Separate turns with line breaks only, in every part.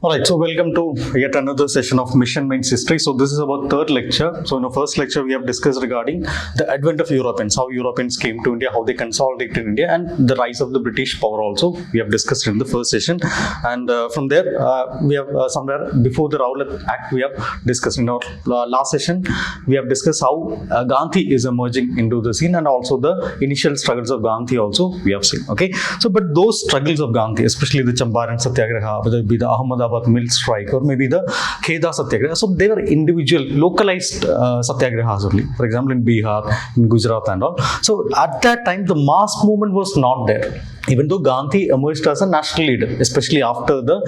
Alright, so welcome to yet another session of Mission Mains History. So this is our third lecture. So in the first lecture, we have discussed regarding the advent of Europeans, how Europeans came to India, how they consolidated India, and the rise of the British power also. We have discussed in the first session. And from there, we have somewhere before the Rowlatt Act, we have discussed in our last session, we have discussed how Gandhi is emerging into the scene, and also the initial struggles of Gandhi also we have seen. Okay, so but those struggles of Gandhi, especially the Champaran Satyagraha, whether it be the Ahmedabad mill strike or maybe the Kheda Satyagraha, so they were individual, localized Satyagrahas only. For example, in Bihar, in Gujarat and all. So at that time, the mass movement was not there. Even though Gandhi emerged as a national leader, especially after the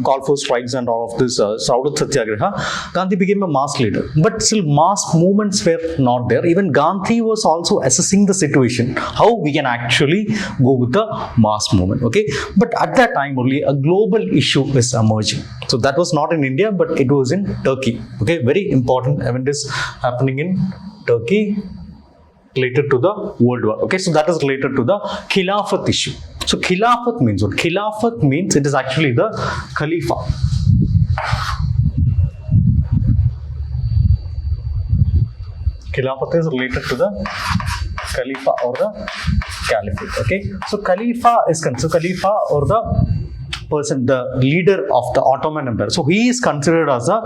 call for strikes and all of this Rowlatt Satyagraha, Gandhi became a mass leader. But still, mass movements were not there. Even Gandhi was also assessing the situation, how we can actually go with the mass movement. Okay, but at that time only a global issue is emerging. So that was not in India, but it was in Turkey. Okay, very important event is happening in Turkey, related to the World War. Okay, so that is related to the Khilafat issue. So Khilafat means what? Khilafat means it is actually the Khalifa. Khilafat is related to the Khalifa or the Caliphate. Okay, so Khalifa is considered Khalifa or the person, the leader of the Ottoman Empire. So he is considered as a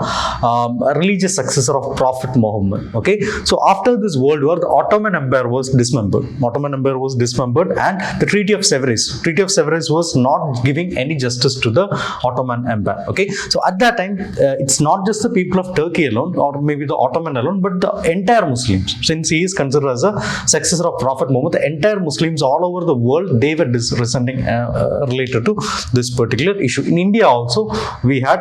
religious successor of Prophet Muhammad. Okay, so after this World War, the Ottoman Empire was dismembered. And the Treaty of Sevres was not giving any justice to the Ottoman Empire. Okay, so at that time, it's not just the people of Turkey alone, or maybe the Ottoman alone, but the entire Muslims. Since he is considered as a successor of Prophet Muhammad, the entire Muslims all over the world, they were resenting related to this particular issue. In India also, we had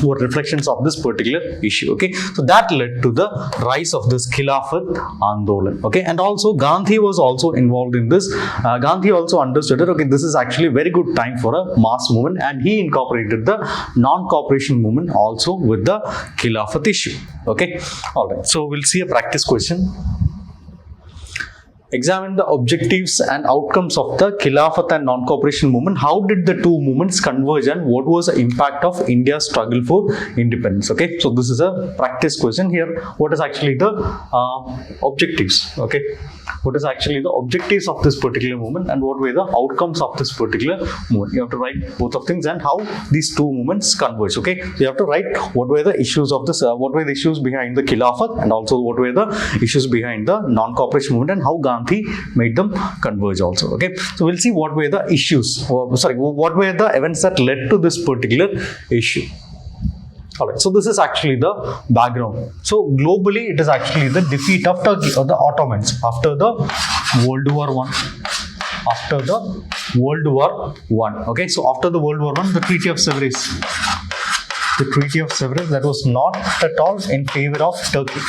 reflections of this particular issue. Okay, so that led to the rise of this Khilafat Andolan. Okay, and also Gandhi was also involved in this. Gandhi also understood that, okay, this is actually a very good time for a mass movement, and he incorporated the non-cooperation movement also with the Khilafat issue. Okay, all right, so we'll see a practice question. Examine the objectives and outcomes of the Khilafat and non-cooperation movement. How did the two movements converge, and what was the impact of India's struggle for independence? Okay, so this is a practice question here. What is actually the objectives? Okay, what is actually the objectives of this particular movement, and what were the outcomes of this particular movement? You have to write both of things and how these two movements converge. Okay, so you have to write what were the issues of this, what were the issues behind the Khilafat, and also what were the issues behind the non-cooperation movement, and how Gandhi made them converge also. Okay, so we'll see what were the issues, what were the events that led to this particular issue. Alright, so this is actually the background. So globally, it is actually the defeat of Turkey or the Ottomans after the World War I. After the World War I. Okay, so after the World War I, the Treaty of Sevres. The Treaty of Sevres, that was not at all in favor of Turkey.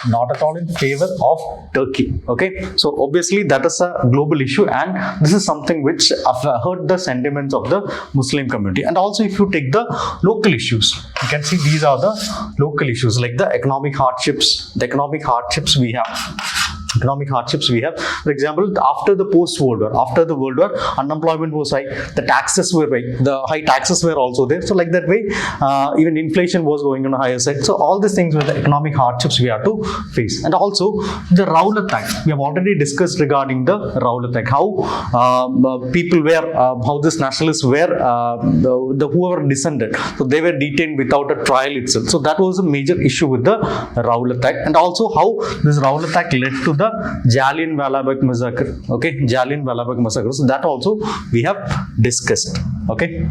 Not at all in favor of Turkey. Okay, so obviously that is a global issue, and this is something which hurt the sentiments of the Muslim community. And also, if you take the local issues, you can see these are the local issues, like the economic hardships we have. For example, after the post-World War, unemployment was high, the taxes were high, the high taxes were also there. So like that way, even inflation was going on a higher side. So all these things were the economic hardships we have to face. And also the Rowlatt Act. We have already discussed regarding the Rowlatt Act, how people were, how this nationalists were, whoever dissented. So they were detained without a trial itself. So that was a major issue with the Rowlatt Act. And also how this Rowlatt Act led to the Jallianwala Bagh massacre. Okay, Jallianwala Bagh massacre. So that also we have discussed. Okay.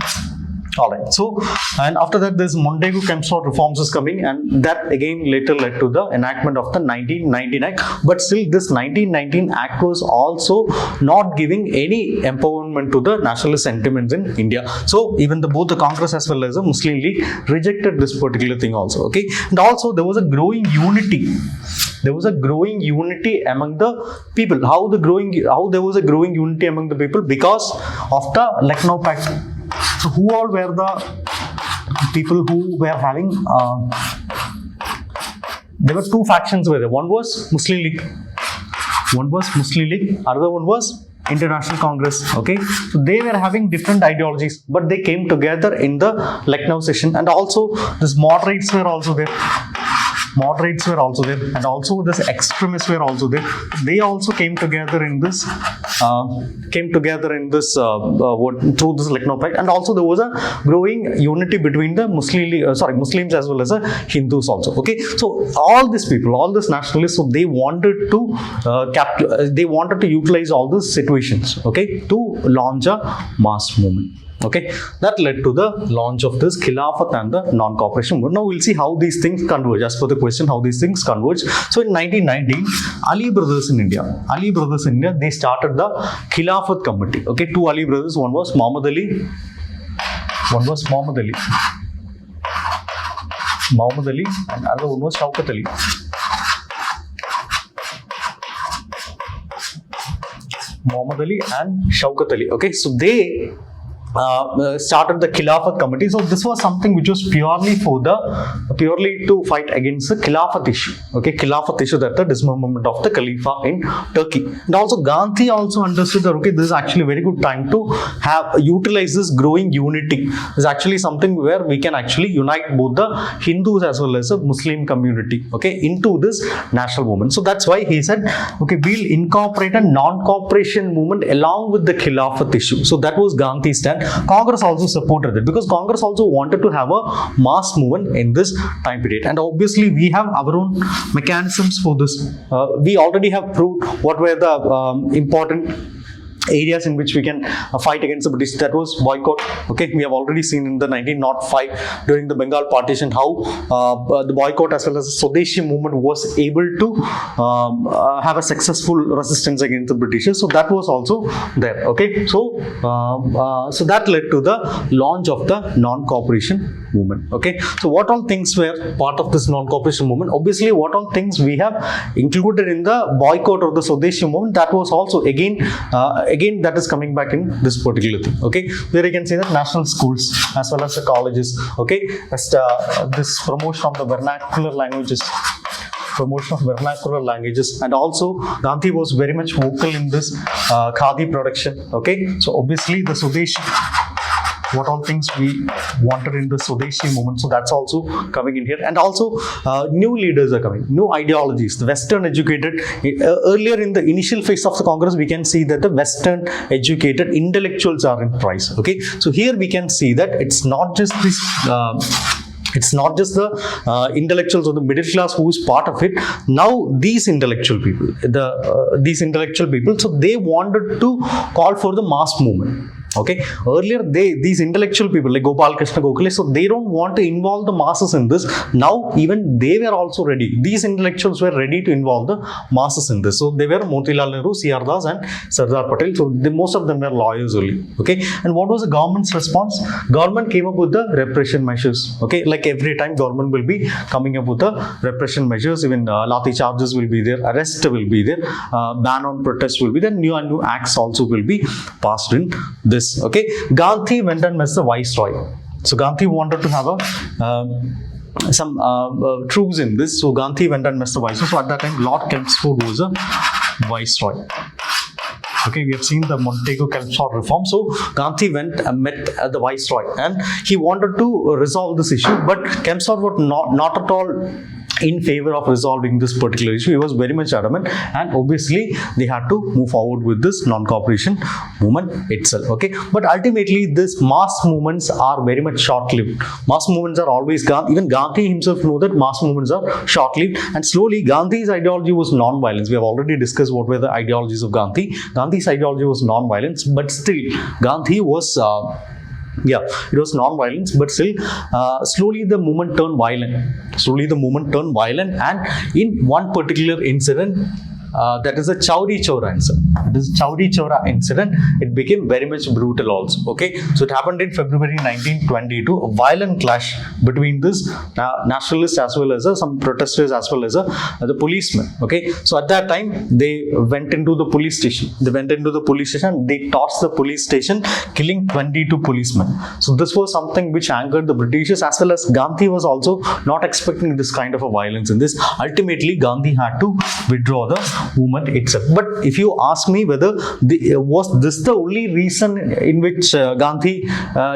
Alright, so and after that this Montagu-Kempsford reforms is coming, and that again later led to the enactment of the 1919 Act. But still this 1919 Act was also not giving any empowerment to the nationalist sentiments in India. So even both the Congress as well as the Muslim League rejected this particular thing also. Okay, and also there was a growing unity. There was a growing unity among the people. How there was a growing unity among the people? Because of the Lucknow Pact. So who all were the people who were having, there were two factions were there. One was Muslim League. Another one was International Congress. Okay, so they were having different ideologies, but they came together in the Lucknow session, and also these moderates were also there. Moderates were also there, and also this extremists were also there. They also came together in this through this Lucknow Pact, and also there was a growing unity between the Muslims as well as the Hindus also. Okay, so all these people, all these nationalists, so they wanted to utilize all these situations, okay, to launch a mass movement. Okay, that led to the launch of this Khilafat and the non-cooperation movement. Now we'll see how these things converge. As per the question, how these things converge. So in 1919, Ali brothers in India, they started the Khilafat committee. Okay, two Ali brothers. One was Muhammad Ali, and another one was Shaukat Ali. Muhammad Ali and Shaukat Ali. Okay, so they started the Khilafat committee. So this was something which was purely to fight against the Khilafat issue. Okay, Khilafat issue, that the dismemberment of the Khalifa in Turkey. And also Gandhi also understood that, okay, this is actually a very good time to utilize this growing unity. It's actually something where we can actually unite both the Hindus as well as the Muslim community, okay, into this national movement. So that's why he said, okay, we'll incorporate a non-cooperation movement along with the Khilafat issue. So that was Gandhi's stand. Congress also supported it, because Congress also wanted to have a mass movement in this time period. And obviously we have our own mechanisms for this. We already have proved what were the important areas in which we can fight against the British. That was boycott. Okay, we have already seen in the 1905 during the Bengal partition how the boycott as well as the Swadeshi movement was able to have a successful resistance against the Britishers. So that was also there. Okay, so that led to the launch of the non-cooperation movement. Okay, so what all things were part of this non-cooperation movement? Obviously, what all things we have included in the boycott of the Swadeshi movement, that was also again that is coming back in this particular thing. Okay, where you can see that national schools as well as the colleges. Okay, this promotion of the vernacular languages. And also Gandhi was very much vocal in this khadi production. Okay, so obviously the Swadeshi, what all things we wanted in the Swadeshi movement, so that's also coming in here. And also new leaders are coming, new ideologies, the Western educated. Earlier in the initial phase of the Congress, we can see that the Western educated intellectuals are in price. Okay, so here we can see that it's not just this the intellectuals or the middle class who is part of it. Now these intellectual people, so they wanted to call for the mass movement. Okay, earlier these intellectual people like Gopal Krishna Gokhale, so they don't want to involve the masses in this. Now even they were also ready. These intellectuals were ready to involve the masses in this. So they were Motilal Nehru, C.R. Das and Sardar Patel. So most of them were lawyers only. Okay, and what was the government's response? Government came up with the repression measures. Okay, like every time government will be coming up with the repression measures. Even lathi charges will be there, arrest will be there, ban on protest will be there, new acts also will be passed in this. Okay, Gandhi went and met the Viceroy. So Gandhi wanted to have some truths in this. So Gandhi went and met the Viceroy. So at that time, Lord Chelmsford was a Viceroy. Okay, we have seen the Montego-Chelmsford reform. So Gandhi went and met the Viceroy, and he wanted to resolve this issue, but Chelmsford was not at all in favor of resolving this particular issue. He was very much adamant, and obviously they had to move forward with this non-cooperation movement itself. Okay, but ultimately these mass movements are very much short-lived. Mass movements are always gone. Even Gandhi himself knew that mass movements are short-lived, and slowly Gandhi's ideology was non-violence. We have already discussed what were the ideologies of Gandhi. Gandhi's ideology was non-violence, but still Gandhi was it was non-violence, but still slowly the movement turned violent. And in one particular incident, that is the Chowri Chowra incident. It became very much brutal also. Okay, so it happened in February 1922. A violent clash between this nationalists as well as some protesters as well as the policemen. Okay, so at that time they went into the police station. They torched the police station, killing 22 policemen. So this was something which angered the Britishers, as well as Gandhi was also not expecting this kind of a violence in this. Ultimately, Gandhi had to withdraw the movement itself. But if you ask me whether was this the only reason in which Gandhi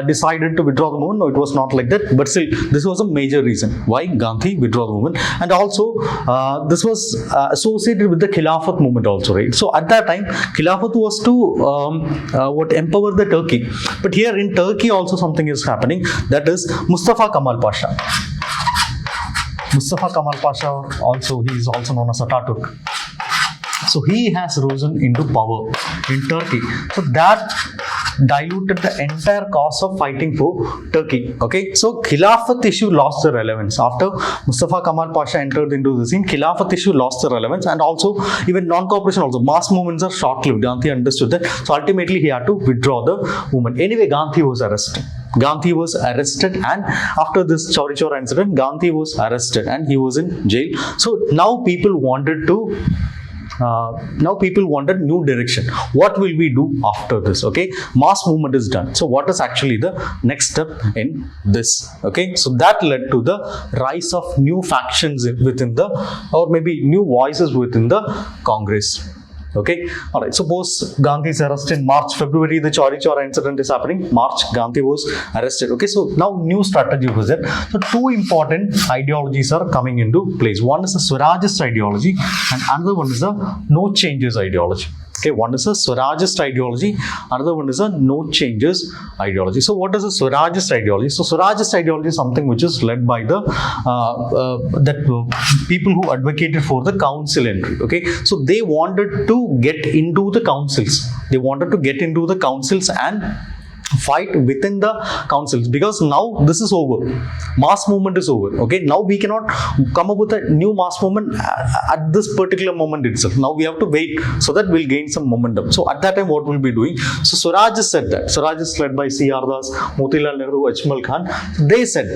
decided to withdraw the movement, no, it was not like that. But still, this was a major reason why Gandhi withdraw the movement. And also, this was associated with the Khilafat movement also, right? So at that time, Khilafat was to empower the Turkey. But here in Turkey also something is happening. That is Mustafa Kemal Pasha. Mustafa Kemal Pasha also, he is also known as Ataturk. So he has risen into power in Turkey. So that diluted the entire cause of fighting for Turkey. Okay, so Khilafat issue lost the relevance after Mustafa Kemal Pasha entered into the scene. Khilafat issue lost the relevance, and also even non-cooperation, also mass movements are short-lived. Gandhi understood that, so ultimately he had to withdraw the movement. Anyway, Gandhi was arrested. Gandhi was arrested, and after this Chauri Chaura incident, Gandhi was arrested and he was in jail. So now people wanted new direction. What will we do after this? Okay, mass movement is done. So what is actually the next step in this? Okay, so that led to the rise of new factions within the, or maybe new voices within the Congress. Okay, all right. Suppose Gandhi is arrested in March, February, the Chauri Chaura incident is happening. March, Gandhi was arrested. Okay, so now new strategy was there. So two important ideologies are coming into place. One is the Swarajist ideology, and another one is the no changes ideology. Okay, one is a Swarajist ideology, another one is a no changes ideology. So what is a Swarajist ideology? So Swarajist ideology is something which is led by the people who advocated for the council entry. Okay, so they wanted to get into the councils. They wanted to get into the councils and fight within the councils, because now this is over. Mass movement is over. Okay, now we cannot come up with a new mass movement at this particular moment itself. Now we have to wait so that we'll gain some momentum. So at that time, what we'll be doing? So Swaraj said that. Swaraj is led by C.R. Das, Motilal Nehru, Ajmal Khan. They said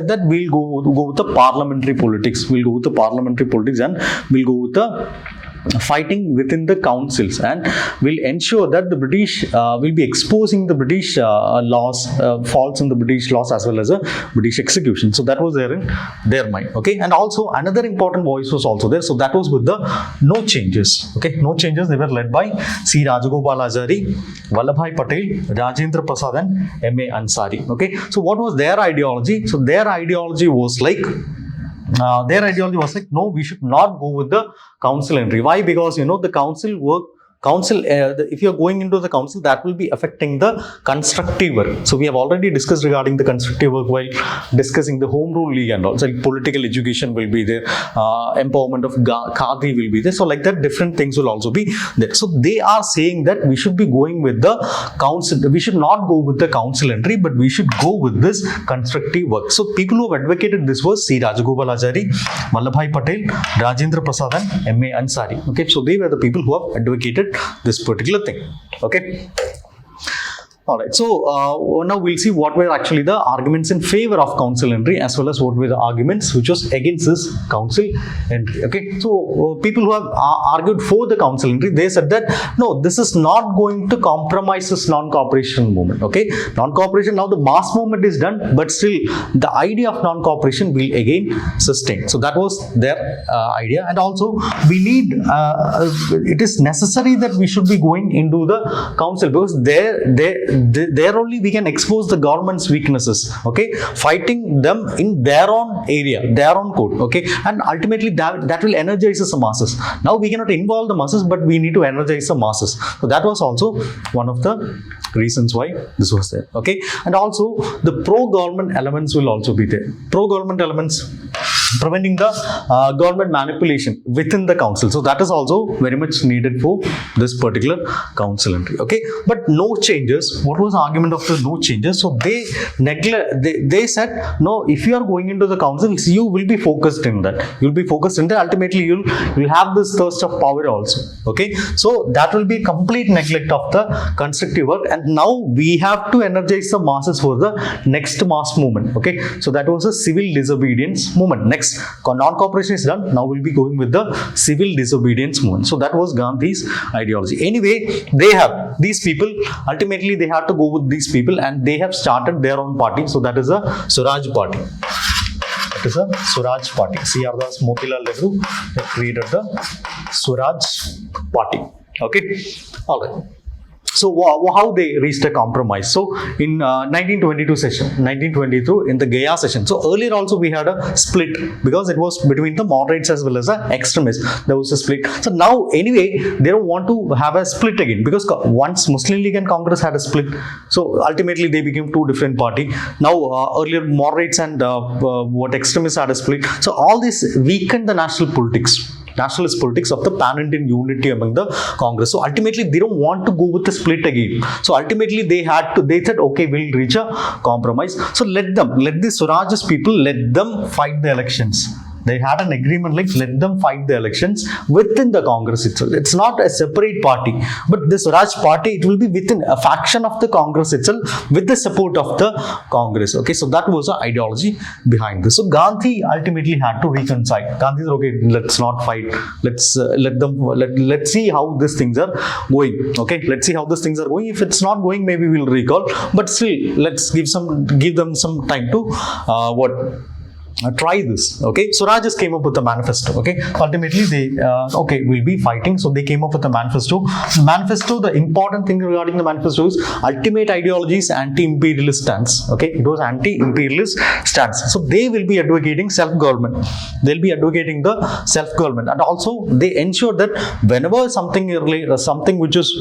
that we'll go with the parliamentary politics. We'll go with the parliamentary politics, and we'll go with the fighting within the councils, and will ensure that the British will be exposing the British laws, faults in the British laws as well as a British execution. So that was there in their mind. Okay, and also another important voice was also there. So that was with the no changes. Okay, no changes. They were led by C. Rajagopalachari, Vallabhbhai Patel, Rajendra Prasad, and M.A. Ansari. Okay, so what was their ideology? So their ideology was like, no, we should not go with the council entry. Why? Because the council work if you are going into the council, that will be affecting the constructive work. So we have already discussed regarding the constructive work while discussing the Home Rule League, and also political education will be there, empowerment of Khadi will be there. So like that, different things will also be there. So they are saying that we should be going with the council. We should not go with the council entry, but we should go with this constructive work. So people who have advocated this was C. Rajagopalachari, Vallabhbhai Patel, Rajendra Prasad, and M.A. Ansari. Okay, so they were the people who have advocated this particular thing. Okay. Alright, so now we'll see what were actually the arguments in favor of council entry, as well as what were the arguments which was against this council entry. Okay, so people who have argued for the council entry, they said that no, this is not going to compromise this non-cooperation movement. Okay, non-cooperation, now the mass movement is done, but still the idea of non-cooperation will again sustain. So that was their idea, and also we need it is necessary that we should be going into the council, because there only we can expose the government's weaknesses. Okay, fighting them in their own area, their own court. Okay, and ultimately that will energize the masses. Now we cannot involve the masses, but we need to energize the masses. So that was also one of the reasons why this was there. Okay, and also the pro-government elements will also be there. Pro-government elements preventing the government manipulation within the council. So that is also very much needed for this particular council entry. Okay, but no changes. What was the argument of the no changes? So they said no, if you are going into the councils, you will be focused in that. You'll be focused in that. Ultimately, you'll have this thirst of power also. Okay, so that will be complete neglect of the constructive work, and now we have to energize the masses for the next mass movement. Okay, so that was a civil disobedience movement. Next, non-cooperation is done. Now we'll be going with the civil disobedience movement. So that was Gandhi's ideology. Anyway, these people, ultimately they had to go with these people, and they have started their own party. So that is a Swaraj party. That is a Swaraj party. C.R. Das, Motilal Nehru, they created the Swaraj Party. Okay, all right. So how they reached a compromise? So in 1922 session, 1922 in the Gaya session. So earlier also we had a split because it was between the moderates as well as the extremists. There was a split. So now anyway they don't want to have a split again because once Muslim League and Congress had a split. So ultimately they became two different party. Now earlier moderates and extremists had a split. So all this weakened the nationalist politics of the pan-Indian unity among the Congress. So ultimately they don't want to go with the split again. So ultimately they said, okay, we'll reach a compromise. So let the Swarajist people, let them fight the elections. They had an agreement like let them fight the elections within the Congress itself. It's not a separate party, but the Swaraj party, it will be within a faction of the Congress itself with the support of the Congress. Okay, so that was the ideology behind this. So Gandhi ultimately had to reconcile. Gandhi said, okay, let's not fight. Let's see how these things are going. Okay, let's see how these things are going. If it's not going, maybe we'll recall. But still, let's give them some time to try this. Okay, Swaraj just came up with a manifesto. Okay, ultimately they we'll be fighting. So they came up with a manifesto. The important thing regarding the manifesto is ultimate ideology is anti-imperialist stance. Okay, it was anti-imperialist stance. So they will be advocating self-government. They'll be advocating the self-government, and also they ensure that whenever something which is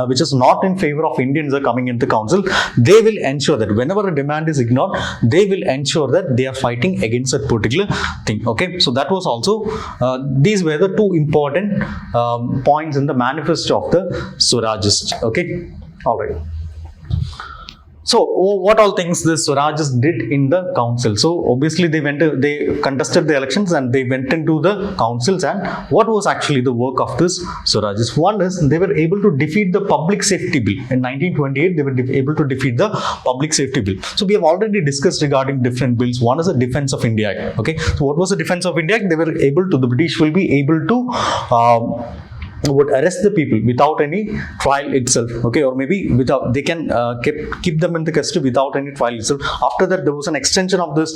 which is not in favor of Indians are coming into council, they will ensure that whenever a demand is ignored, they will ensure that they are fighting against that particular thing. Okay, so that was also these were the two important points in the manifesto of the Swarajists. Okay, all right. So what all things the Swarajists did in the council? So obviously they contested the elections and they went into the councils. And what was actually the work of this Swarajists? One is they were able to defeat the Public Safety Bill. In 1928, they were able to defeat the Public Safety Bill. So we have already discussed regarding different bills. One is the Defense of India Act. Okay, so what was the Defense of India Act? They were able to, the British will be able to would arrest the people without any trial itself. Okay, or maybe without, they can keep them in the custody without any trial itself. After that, there was an extension of this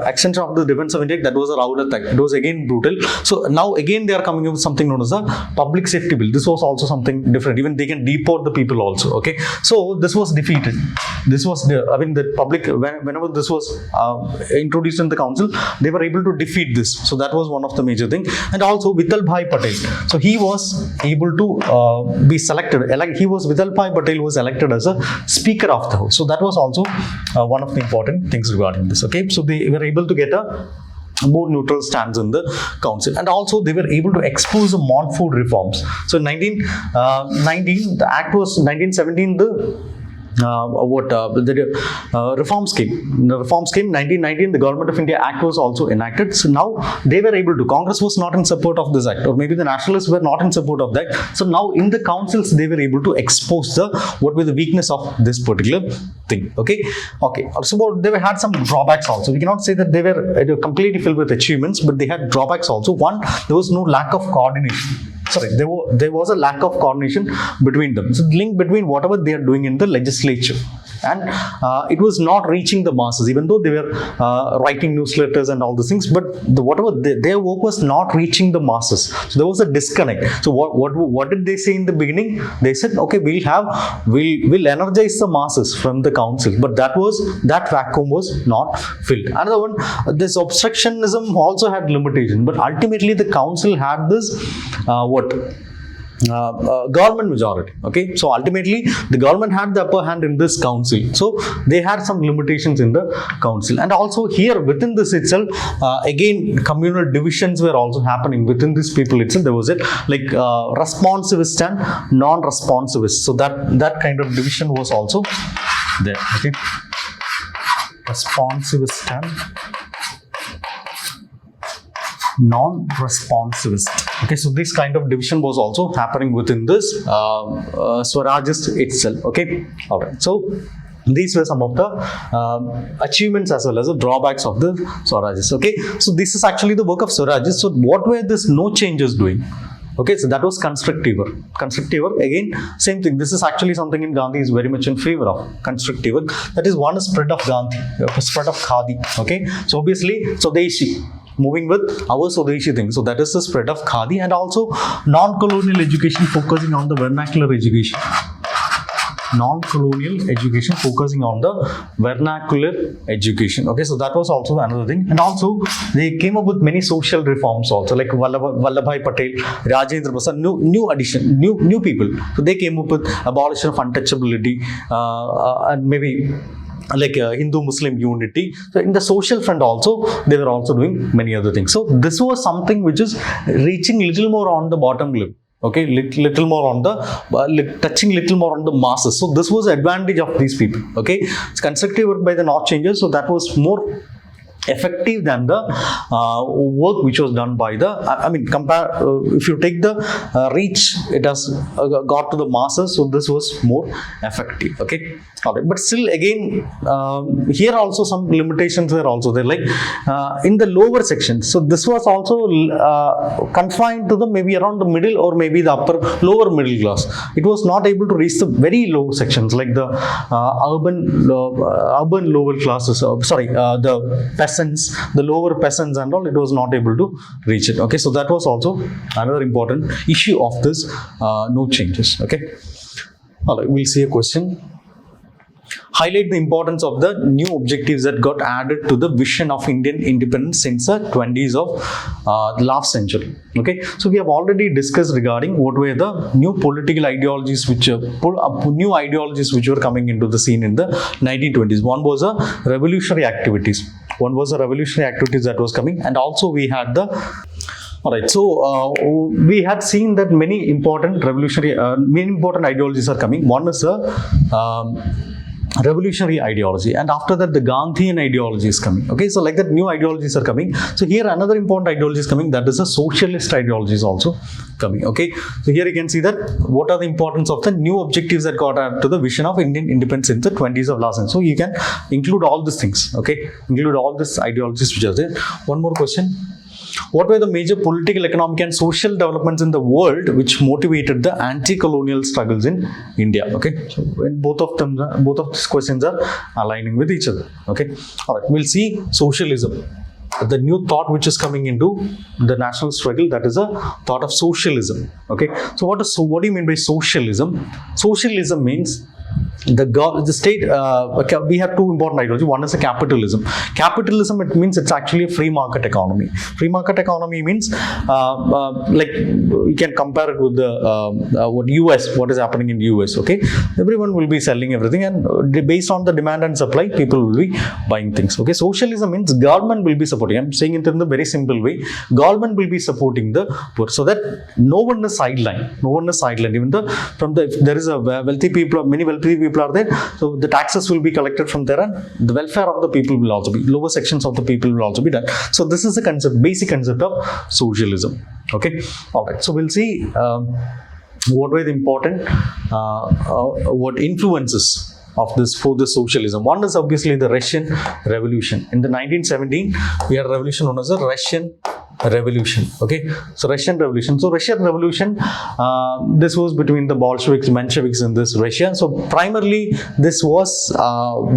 extension of the Defense of India. That was a Rowlatt Act. It was again brutal. So now again they are coming up with something known as the Public Safety Bill. This was also something different. Even they can deport the people also. Okay, so this was defeated. This was the public, whenever this was introduced in the council, they were able to defeat this. So that was one of the major thing. And also Vithalbhai Patel. So he was able to be selected. Vithalbhai Patel was elected as a Speaker of the House. So that was also one of the important things regarding this. Okay, so they were able to get a more neutral stance in the council, and also they were able to expose the Montfort reforms. So in 1919, the act was 1917. The reform scheme. The reform scheme 1919, the Government of India Act was also enacted. So now they were able to. Congress was not in support of this act, or maybe the nationalists were not in support of that. So now in the councils they were able to expose what were the weakness of this particular thing. Okay. Also, they had some drawbacks also. We cannot say that they were completely filled with achievements, but they had drawbacks also. One, there was no lack of coordination. There was a lack of coordination between them. So the link between whatever they are doing in the legislature, and it was not reaching the masses, even though they were writing newsletters and all these things, but their work was not reaching the masses. So there was a disconnect. So what did they say in the beginning? They said, okay, we'll energize the masses from the council, but that vacuum was not filled. Another one, this obstructionism also had limitation, but ultimately the council had this government majority. Okay, so ultimately the government had the upper hand in this council, so they had some limitations in the council. And also here within this itself, again communal divisions were also happening within these people itself. There was responsivist and non-responsivist. So that kind of division was also there. Okay, responsivist and non-responsivist. Okay, so this kind of division was also happening within this Swarajist itself. Okay, all right. So these were some of the achievements as well as the drawbacks of the Swarajists. Okay, so this is actually the work of Swarajists. So what were these no changes doing? Okay, so that was constructive work. Constructive work, again, same thing. This is actually something in Gandhi is very much in favor of constructive work. That is, one is spread of Gandhi, spread of Khadi. Okay, so obviously, Swadeshi. moving with our Swadeshi thing. So that is the spread of Khadi, and also non-colonial education focusing on the vernacular education. Non-colonial education focusing on the vernacular education. Okay, so that was also another thing. And also they came up with many social reforms also, like Vallabhai Patel, Rajendra Prasad, new addition, new people. So they came up with abolition of untouchability, and maybe like Hindu-Muslim unity. So in the social front also, they were also doing many other things. So this was something which is reaching little more on the bottom level. Okay, little more on the touching little more on the masses. So this was the advantage of these people. Okay, it's constructive work by the North Changers. So that was more effective than the work which was done by the, if you take the reach, it has got to the masses, so this was more effective. Okay, all right. But still again, here also some limitations were also there, like in the lower sections. So this was also confined to the maybe around the middle or maybe the lower middle class. It was not able to reach the very low sections like the urban lower classes, the peasants, the lower peasants and all. It was not able to reach it. Okay, so that was also another important issue of this no changes. Okay, all right, we'll see a question. Highlight the importance of the new objectives that got added to the vision of Indian independence since the 20s of the last century. Okay, so we have already discussed regarding what were the new political ideologies which were coming into the scene in the 1920s. One was a revolutionary activities. That was coming, and also we had the Alright, so we had seen that many important ideologies are coming. One is the revolutionary ideology, and after that the Gandhian ideology is coming. Okay, so like that new ideologies are coming. So here another important ideology is coming, that is the socialist ideology is also coming. Okay, so here you can see that what are the importance of the new objectives that got added to the vision of Indian independence in the 20s of last century. So you can include all these things. Okay, include all these ideologies which are there. One more question. What were the major political, economic and social developments in the world which motivated the anti-colonial struggles in India? Okay, so both of these questions are aligning with each other. Okay, all right, we'll see socialism, the new thought which is coming into the national struggle, that is a thought of socialism. Okay, so what do you mean by socialism? Socialism means the state, we have two important ideologies. One is the capitalism. Capitalism, it means it's actually a free market economy. Free market economy means like you can compare it with the what is happening in US. Okay, everyone will be selling everything, and based on the demand and supply, people will be buying things. Okay, socialism means government will be supporting. I'm saying it in the very simple way. Government will be supporting the poor, so that no one is sidelined. Even if there is a wealthy people, many wealthy people are there, so the taxes will be collected from there, and the welfare of the people will also be, lower sections of the people will also be done. So this is the concept, basic concept of socialism. Okay, all right, so we'll see what were the important what influences of this for the socialism. One is obviously the Russian Revolution. In the 1917, we had a revolution known as the Russian Revolution. Okay, so Russian Revolution. So Russian Revolution, this was between the Bolsheviks, Mensheviks in this Russia. So primarily this was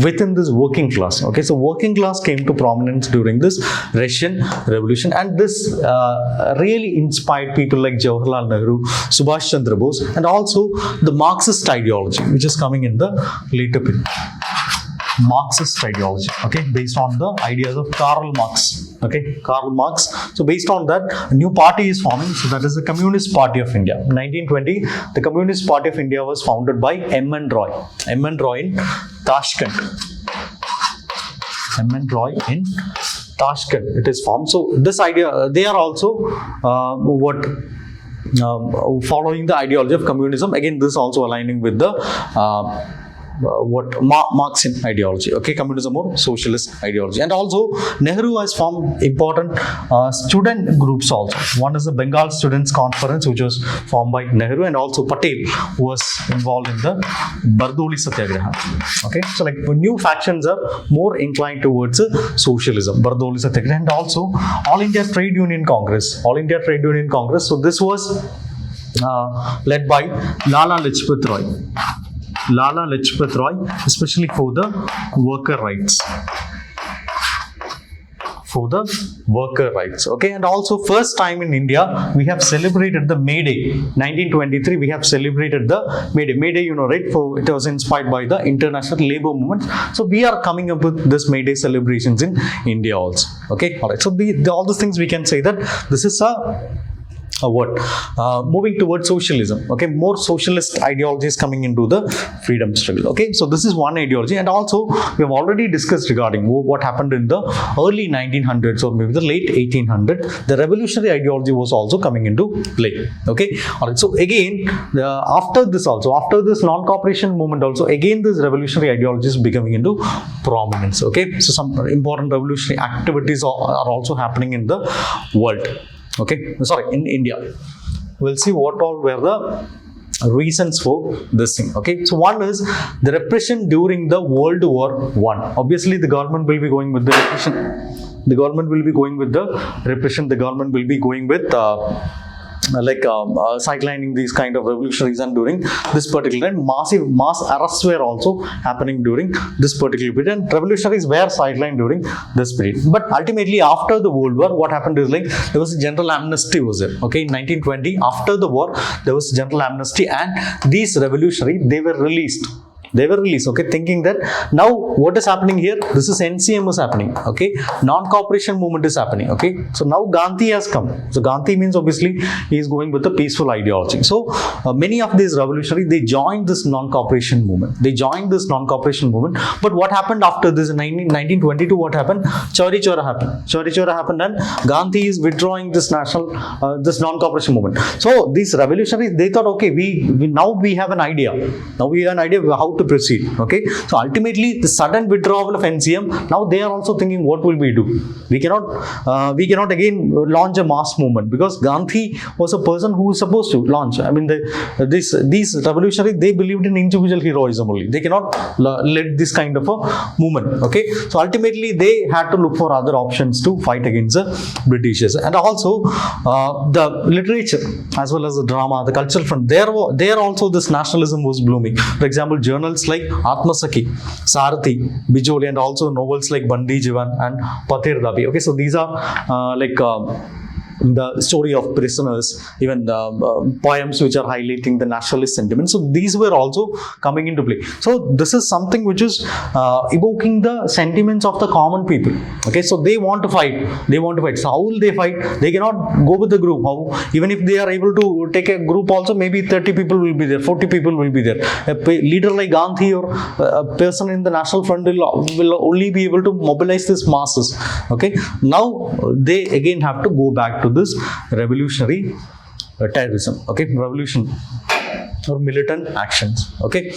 within this working class. Okay, so working class came to prominence during this Russian Revolution, and this really inspired people like Jawaharlal Nehru, Subhash Chandra Bose, and also the Marxist ideology which is coming in the later period. Marxist ideology, okay, based on the ideas of Karl Marx. Okay, Karl Marx. So based on that, a new party is forming. So that is the Communist Party of India. 1920, the Communist Party of India was founded by M.N. Roy. M.N. Roy in Tashkent. M.N. Roy in Tashkent. It is formed. So this idea, they are also following the ideology of communism. Again, this is also aligning with the Marxian ideology, okay, communism or socialist ideology. And also Nehru has formed important student groups also. One is the Bengal Students Conference, which was formed by Nehru, and also Patel was involved in the Bardoli Satyagraha. Okay, so like new factions are more inclined towards socialism, Bardoli Satyagraha, and also All India Trade Union Congress. So this was led by Lala Lajpat Roy, especially for the worker rights. for the worker rights. Okay, and also first time in India we have celebrated the May Day. 1923 we have celebrated the May Day. May Day, you know, right? For it was inspired by the international labor movement. So we are coming up with this May Day celebrations in India also. Okay, all right. So all these things we can say that this is moving towards socialism. Okay, more socialist ideologies coming into the freedom struggle. Okay, so this is one ideology, and also we have already discussed regarding what happened in the early 1900s or maybe the late 1800s. The revolutionary ideology was also coming into play. Okay, all right. So again, after this non-cooperation movement also, again this revolutionary ideology is becoming into prominence. Okay, so some important revolutionary activities are also happening in the world. Okay, sorry, in India. We'll see what all were the reasons for this thing. Okay, so one is the repression during the World War I. Obviously, the government will be going with the repression. The government will be going with the repression. The government will be going with sidelining these kind of revolutionaries, and during this particular time, mass arrests were also happening during this particular period, and revolutionaries were sidelined during this period. But ultimately, after the World War, what happened is like there was a general amnesty was there. Okay, in 1920, after the war, there was general amnesty, and these revolutionaries, they were released. Okay, thinking that now what is happening here, this is NCM is happening. Okay, non-cooperation movement is happening. Okay, so now Gandhi has come. So Gandhi means obviously he is going with the peaceful ideology. So many of these revolutionaries, they joined this non-cooperation movement. But what happened after this in 1922? What happened? Chauri Chora happened, and Gandhi is withdrawing this this non-cooperation movement. So these revolutionaries, they thought, okay, we have an idea. How to proceed. Okay, so ultimately the sudden withdrawal of NCM, now they are also thinking, what will we do? We cannot again launch a mass movement, because Gandhi was a person who was supposed to launch. I mean, these revolutionaries, they believed in individual heroism only. They cannot lead this kind of a movement. Okay, so ultimately they had to look for other options to fight against the Britishers. And also the literature as well as the drama, the cultural front, there also this nationalism was blooming. For example, journals like Atmasakhi, Sarathi, Bijoli, and also novels like Bandi Jivan and Pathir Dabi. Okay, so these are the story of prisoners, even poems which are highlighting the nationalist sentiments. So these were also coming into play. So this is something which is evoking the sentiments of the common people. Okay, so they want to fight. So how will they fight? They cannot go with the group. Even if they are able to take a group also, maybe 30 people will be there, 40 people will be there. A leader like Gandhi or a person in the National Front will only be able to mobilize these masses. Okay, now they again have to go back to this revolutionary terrorism. Okay, revolution or militant actions. Okay,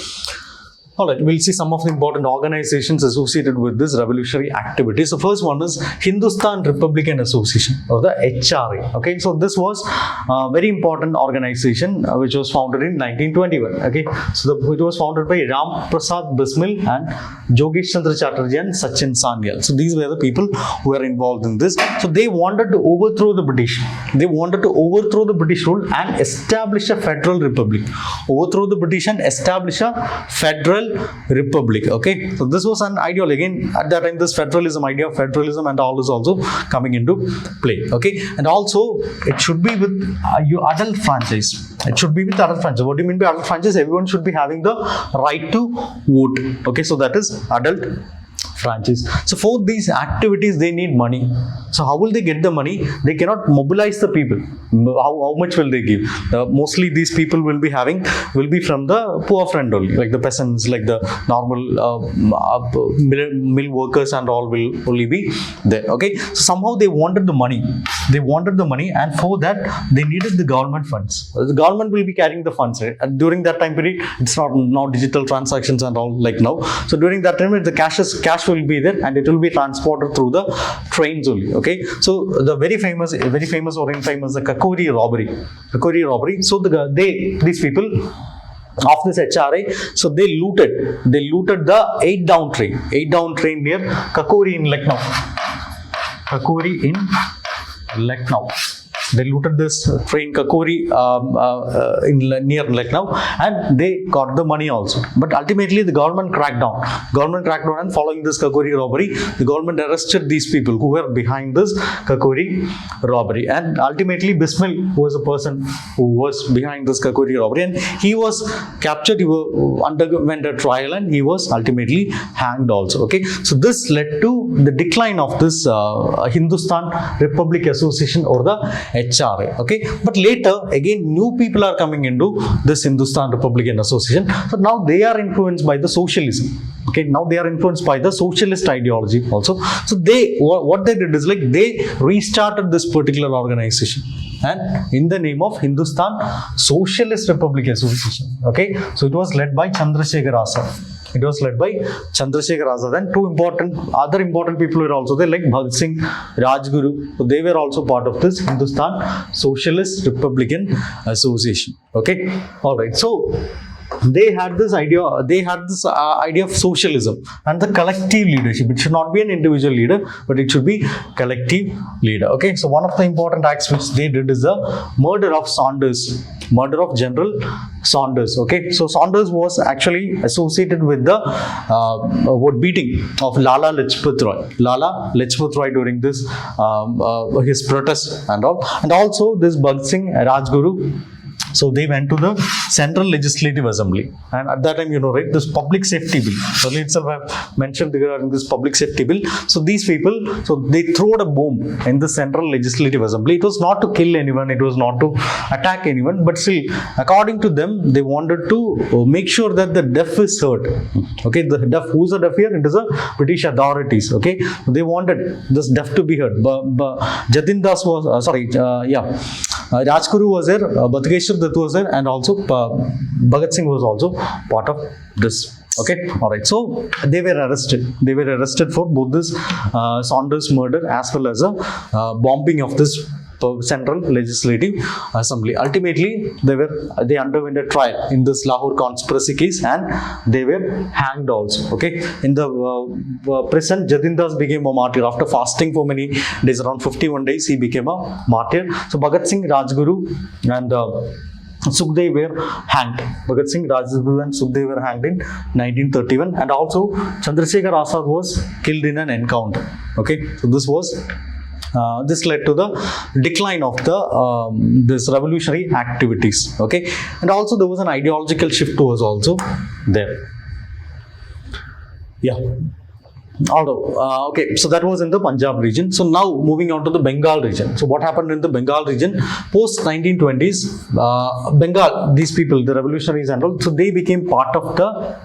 all right, we'll see some of the important organizations associated with this revolutionary activity. So first one is Hindustan Republican Association, or the HRA. Okay, so this was a very important organization which was founded in 1921. Okay, so it was founded by Ram Prasad Bismil and Jogesh Chandra Chatterjee and Sachin Sanyal. So these were the people who were involved in this. So they wanted to overthrow the British. They wanted to overthrow the British rule and establish a federal republic. Overthrow the British and establish a federal republic. Okay, so this was an ideology. Again, at that time, this idea of federalism and all is also coming into play. Okay, and also it should be with your adult franchise. It should be with adult franchise. What do you mean by adult franchise? Everyone should be having the right to vote. Okay, so that is adult franchise. So for these activities, they need money. So how will they get the money? They cannot mobilize the people. How much will they give? Mostly these people will be from the poor friend only, like the peasants, like the normal mill workers and all will only be there. Okay, so somehow they wanted the money. And for that they needed the government funds. The government will be carrying the funds, right? And during that time period, it's not now digital transactions and all like now. So during that time, the cash will be there, and it will be transported through the trains only. Okay, so the very famous or infamous the Kakori robbery. So these people of this HRA, so they looted the 8-down train near Kakori in Lucknow. They looted this train Kakori near Lucknow, and they got the money also. But ultimately the government cracked down. And following this Kakori robbery, the government arrested these people who were behind this Kakori robbery. And ultimately Bismil was a person who was behind this Kakori robbery, and he was captured. He underwent a trial, and he was ultimately hanged also. Okay, so this led to the decline of this Hindustan Republic Association, or the HRA. Okay, but later again new people are coming into this Hindustan Republican Association. So now they are influenced by the socialism. Okay, now they are influenced by the socialist ideology also. So what they did is, like, they restarted this particular organization, and in the name of Hindustan Socialist Republic Association. Okay, so it was led by Chandrasekhar Azad. Then two other important people were also there, like Bhagat Singh, Rajguru. So they were also part of this Hindustan Socialist Republican Association. Okay, all right. So they had this idea of socialism and the collective leadership. It should not be an individual leader, but it should be collective leader. Okay, so one of the important acts which they did is the murder of General Saunders. Okay, so Saunders was actually associated with the beating of Lala Lajpat Roy during this his protest and all, and also this Bhagat Singh, Rajguru. So they went to the Central Legislative Assembly, and at that time, right, this public safety bill. Earlier itself I have mentioned regarding this public safety bill. So these people, so they threw a bomb in the Central Legislative Assembly. It was not to kill anyone, it was not to attack anyone, but still, according to them, they wanted to make sure that the deaf is heard. Okay, the deaf, who's the deaf here? It is the British authorities. Okay, they wanted this deaf to be heard. Jatin Das was, Rajguru was there, Badgeshwar Dutt was there, and also Bhagat Singh was also part of this. Okay, all right. So they were arrested for both this Saunders murder as well as a bombing of this Central Legislative Assembly. Ultimately, they underwent a trial in this Lahore conspiracy case, and they were hanged also. Okay, in the prison, Jatin Das became a martyr after fasting for many days, around 51 days. He became a martyr. So Bhagat Singh, Rajguru, and Sukhdev were hanged. Bhagat Singh, Rajguru, and Sukhdev were hanged in 1931, and also Chandrasekhar Azad was killed in an encounter. Okay, so this led to the decline of the this revolutionary activities. Okay, and also there was an ideological shift was also there. Yeah. Okay, so that was in the Punjab region. So now moving on to the Bengal region. So what happened in the Bengal region post 1920s? Bengal, these people, the revolutionaries and all, so they became part of the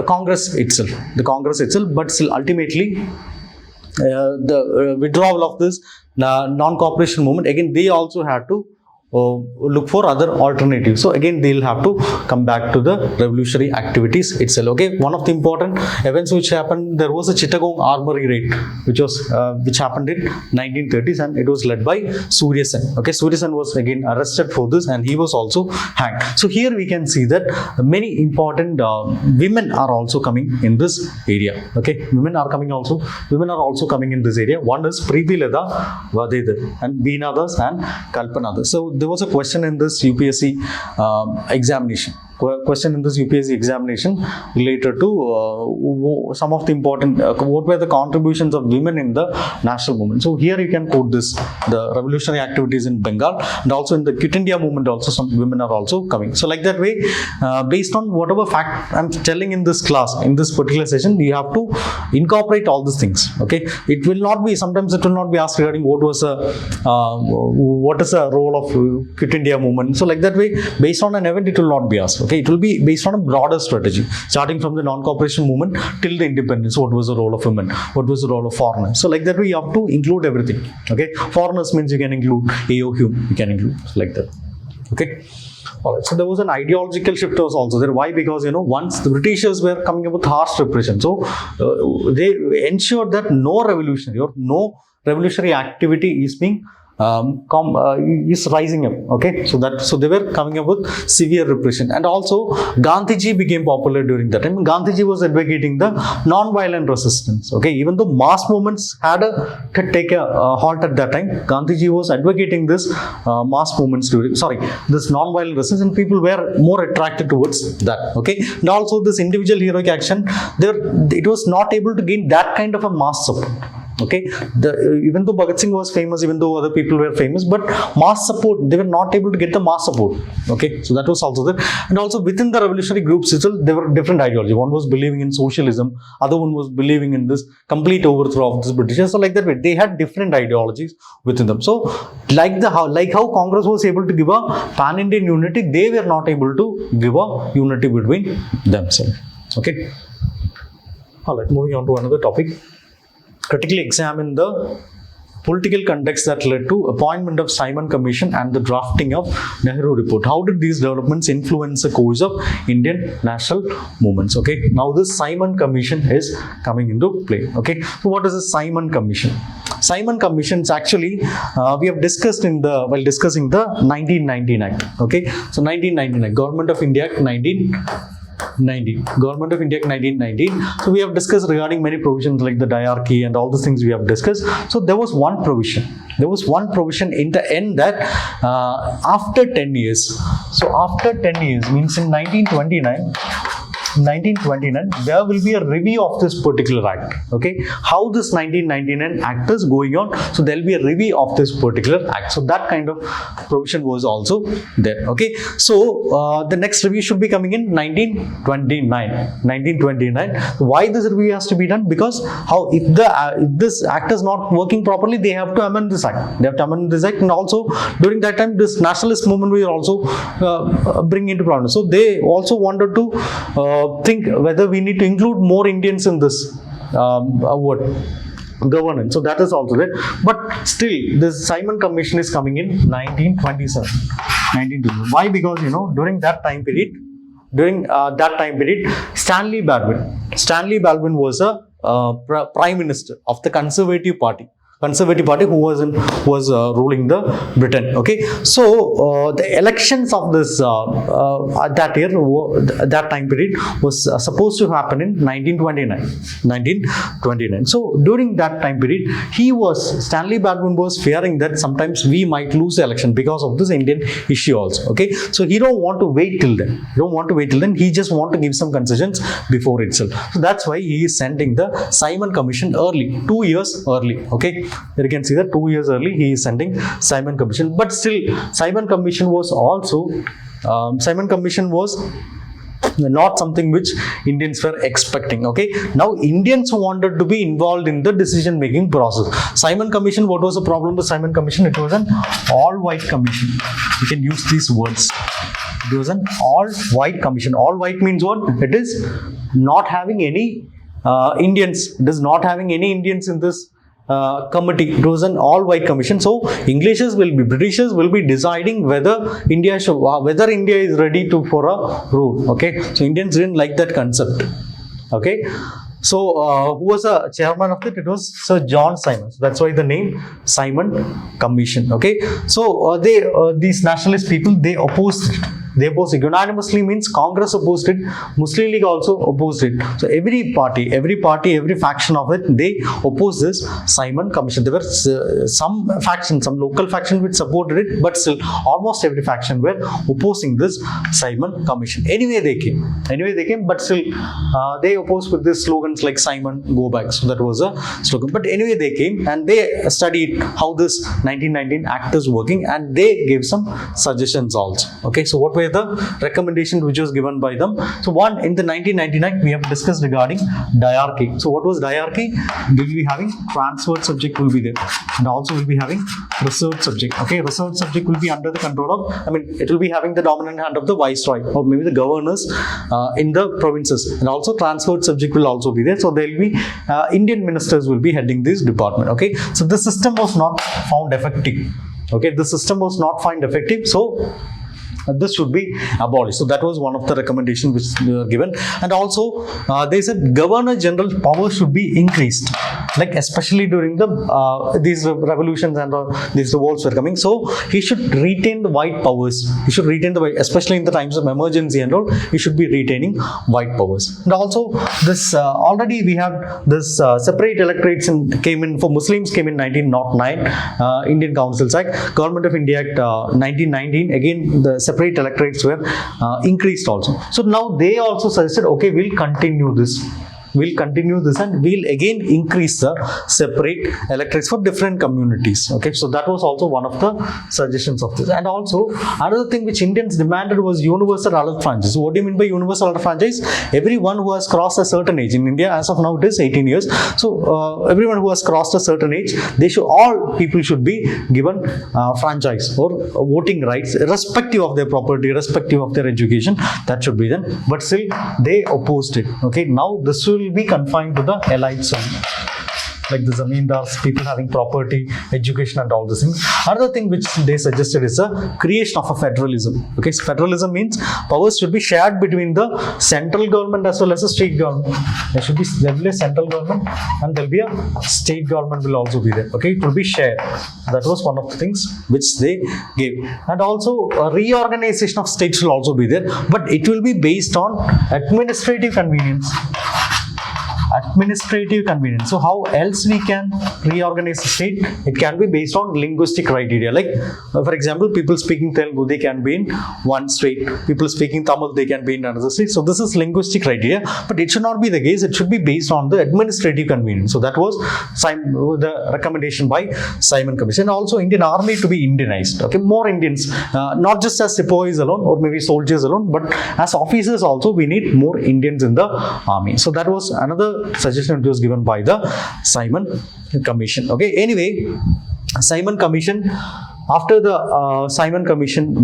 Congress itself, but still ultimately the withdrawal of this non-cooperation movement, again they also had to look for other alternatives. So again they'll have to come back to the revolutionary activities itself. Okay, one of the important events which happened, there was a Chittagong armory raid which happened in 1930s, and it was led by Surya Sen. Okay, Surya Sen was again arrested for this, and he was also hanged. So here we can see that many important women are also coming in this area. Okay, women are also coming in this area. One is Preeti Leda Vadedar and Beena Das and Kalpana Das. So there was a question in this UPSC examination. Related to some of the important what were the contributions of women in the national movement. So here you can quote this, the revolutionary activities in Bengal, and also in the Quit India movement also some women are also coming. So like that way, based on whatever fact I'm telling in this class, in this particular session, you have to incorporate all these things. Okay, it will not be, sometimes it will not be asked regarding what is the role of Quit India movement. So like that way, based on an event, it will not be asked. Okay, it will be based on a broader strategy, starting from the non-cooperation movement till the independence. What was the role of women? What was the role of foreigners? So like that way, you have to include everything. Okay, foreigners means you can include AO Hume, you can include like that. Okay. All right. So there was an ideological shift was also there. Why? Because once the Britishers were coming up with harsh repression, so they ensured that no revolutionary activity is being is rising up. Okay, so they were coming up with severe repression, and also Gandhiji became popular during that time. Gandhiji was advocating the non-violent resistance. Okay, even though mass movements had to take a halt at that time, Gandhiji was advocating this mass movements this non-violent resistance, and people were more attracted towards that. Okay, and also this individual heroic action, it was not able to gain that kind of a mass support. Okay, even though Bhagat Singh was famous, even though other people were famous, but mass support, they were not able to get the mass support. Okay, so that was also there. And also within the revolutionary groups itself, there were different ideologies. One was believing in socialism, other one was believing in this complete overthrow of the British. So like that way, they had different ideologies within them. So like how Congress was able to give a pan-Indian unity, they were not able to give a unity between themselves. Okay, all right, moving on to another topic. Critically examine the political context that led to appointment of Simon Commission and the drafting of Nehru Report. How did these developments influence the course of Indian national movements? Okay, now this Simon Commission is coming into play. Okay, so what is the Simon Commission? Simon Commission is actually we have discussed while discussing the 1999. Okay, so 1999 Government of India Act 1990. Government of India 1990. So we have discussed regarding many provisions like the diarchy and all the things we have discussed. So there was one provision. In the end that after 10 years. So after 10 years means in 1929 there will be a review of this particular act. Okay, how this 1999 act is going on, so there will be a review of this particular act. So that kind of provision was also there. Okay, so the next review should be coming in 1929. Why this review has to be done? Because if this act is not working properly, they have to amend this act. And also during that time this nationalist movement will also bring into problem. So they also wanted to think whether we need to include more Indians in this governance. So that is also there. But still, this Simon Commission is coming in 1927. Why? Because during that time period, Stanley Baldwin was a prime minister of the Conservative Party who was ruling the Britain. Okay, so the elections of this that year, that time period was supposed to happen in 1929. So during that time period, Stanley Baldwin was fearing that sometimes we might lose the election because of this Indian issue also. Okay, so he don't want to wait till then. He just want to give some concessions before itself. So that's why he is sending the Simon Commission early, 2 years early. Okay, you can see that 2 years early he is sending Simon Commission. But still, Simon Commission was not something which Indians were expecting. Okay, now Indians wanted to be involved in the decision making process. Simon Commission, what was the problem with Simon Commission? It was an all-white commission. You can use these words. It was an all-white commission. All-white means what? It is not having any Indians. It is not having any Indians in this committee. It was an all-white commission. So Britishers will be deciding whether India is ready for a rule. Okay, so Indians didn't like that concept. Okay, so who was the chairman of it? It was Sir John Simon. So that's why the name Simon Commission. Okay, so these nationalist people, they opposed it. They opposed it unanimously, means Congress opposed it, Muslim League also opposed it. So every faction of it, they opposed this Simon Commission. There were some local factions which supported it, but still almost every faction were opposing this Simon Commission. Anyway they came, but still they opposed with these slogans like Simon go back. So that was a slogan. But anyway they came and they studied how this 1919 Act is working, and they gave some suggestions also. Okay, so what were the recommendations which was given by them? So one, in the 1999 we have discussed regarding diarchy. So what was diarchy? We will be having transferred subject will be there, and also will be having reserved subject. Okay, reserved subject will be under the control of, it will be having the dominant hand of the viceroy or maybe the governors in the provinces, and also transferred subject will also be there. So there will be Indian ministers will be heading this department. Okay, so the system was not found effective. Okay, the system was not found effective. So this should be abolished. So that was one of the recommendations which were given. And also they said Governor General power should be increased. like especially during the these revolutions and these revolts were coming. So he should retain the white powers. He should retain the white, especially in the times of emergency and all. He should be retaining white powers. And also this already we have this separate electorates came in for Muslims came in 1909, Indian Councils Act, Government of India Act 1919. Again the separate electorates were increased also. So now they also suggested, okay, we'll continue this and we'll again increase the separate electorates for different communities. Okay, so that was also one of the suggestions of this. And also another thing which Indians demanded was universal adult franchise. What do you mean by universal adult franchise? Everyone who has crossed a certain age in India, as of now it is 18 years. So everyone who has crossed a certain age, all people should be given franchise or voting rights, irrespective of their property, irrespective of their education. That should be done. But still they opposed it. Okay, now this will be confined to the elites only, like the zamindars, people having property, education and all these things. Another thing which they suggested is the creation of a federalism. Okay, so federalism means powers should be shared between the central government as well as the state government. There will be a central government and there will be a state government will also be there. Okay, it will be shared. That was one of the things which they gave. And also a reorganization of states will also be there, but it will be based on administrative convenience. So how else we can reorganize the state? It can be based on linguistic criteria. Like for example, people speaking Telugu, they can be in one state. People speaking Tamil, they can be in another state. So this is linguistic criteria, but it should not be the case. It should be based on the administrative convenience. So that was the recommendation by Simon Commission. Also Indian Army to be Indianized. Okay, more Indians, not just as sepoys alone or maybe soldiers alone, but as officers also we need more Indians in the army. So that was another suggestion that was given by the Simon Commission. Okay, anyway, Simon Commission, after the Simon Commission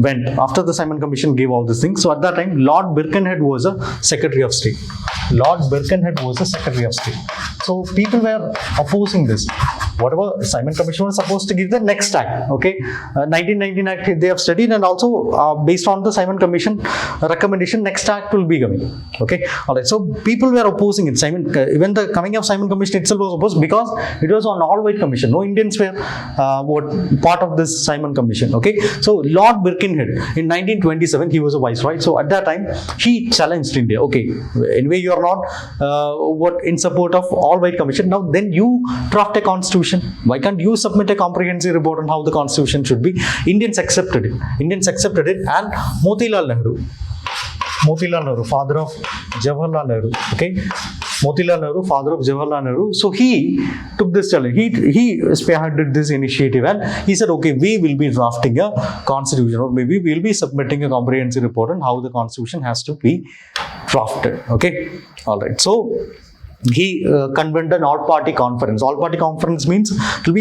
gave all these things. So at that time, Lord Birkenhead was a Secretary of State. So people were opposing this. Whatever Simon Commission was supposed to give the next act. Okay, 1919 Act they have studied, and also based on the Simon Commission recommendation, next act will be coming. Okay, all right. So people were opposing it. Even the coming of Simon Commission itself was opposed because it was an all-white commission. No Indians were part of this Simon Commission. Okay, so Lord Birkenhead in 1927 he was a viceroy. So at that time he challenged India. Okay, anyway you are not in support of all-white commission. Now then you draft a constitution. Why can't you submit a comprehensive report on how the constitution should be? Indians accepted it, and Motilal Nehru, father of Jawaharlal Nehru. Okay, Motilal Nehru, father of Jawaharlal Nehru. So he took this challenge. He spearheaded this initiative, and he said, okay, we will be drafting a constitution, or maybe we will be submitting a comprehensive report on how the constitution has to be drafted. Okay, all right. So he convened an all-party conference. All-party conference means it will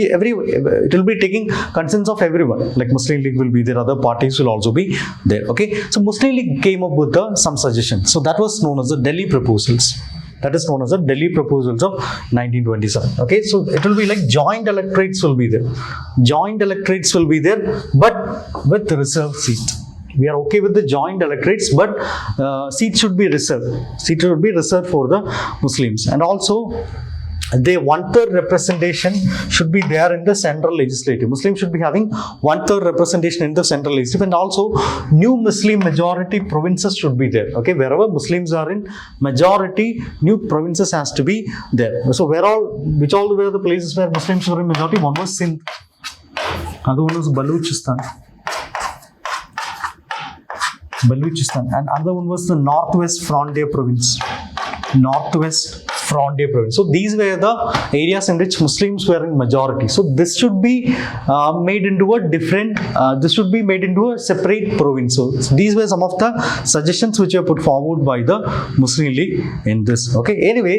be taking consent of everyone. Like Muslim League will be there, other parties will also be there. Okay, so Muslim League came up with some suggestions. So that was known as the Delhi Proposals. Of 1927. Okay, so it will be like joint electorates will be there, but with reserved seat. We are okay with the joint electorates, but seats should be reserved. For the Muslims. And also they 1/3 representation should be there in the central legislative. Muslims should be having 1/3 representation in the central legislative, and also new Muslim majority provinces should be there. Okay, wherever Muslims are in majority, new provinces has to be there. So which all were the places where Muslims were in majority? One was Sindh, other one was Baluchistan, and another one was the Northwest Frontier Province. So these were the areas in which Muslims were in majority. So this should be made into a separate province. So these were some of the suggestions which were put forward by the Muslim League in this. Okay, anyway,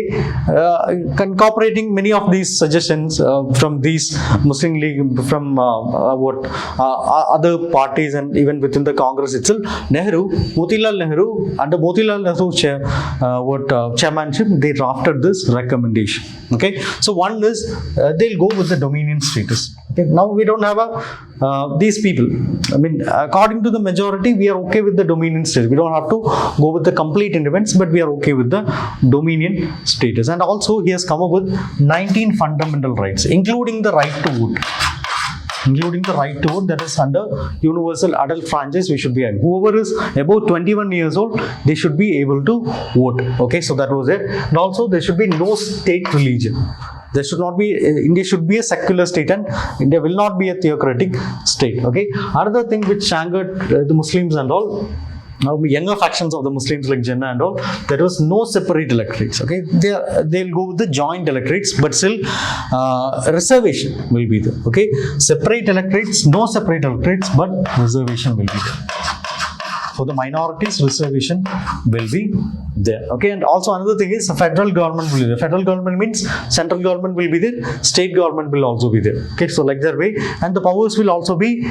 incorporating many of these suggestions from these Muslim League, from other parties, and even within the Congress itself, Motilal Nehru, under Motilal Nehru chairmanship, they drafted at this recommendation. Okay, so one is they'll go with the dominion status. Okay, now we don't have these people. I mean, according to the majority, we are okay with the dominion status. We don't have to go with the complete independence, but we are okay with the dominion status. And also, he has come up with 19 fundamental rights, including the right to vote. Including the right to vote, that is under universal adult franchise, we should be having. Whoever is above 21 years old, they should be able to vote. Okay, so that was it. And also, there should be no state religion. There should not be, India should be a secular state and India will not be a theocratic state. Okay, another thing which angered the Muslims and all, younger factions of the Muslims like Jinnah and all, there was no separate electorates. Okay, they'll go with the joint electorates, but still reservation will be there. Okay, separate electorates, no separate electorates, but reservation will be there. For the minorities, reservation will be there. Okay, and also another thing is the federal government will be there. Federal government means central government will be there, state government will also be there. Okay, so like that way, and the powers will also be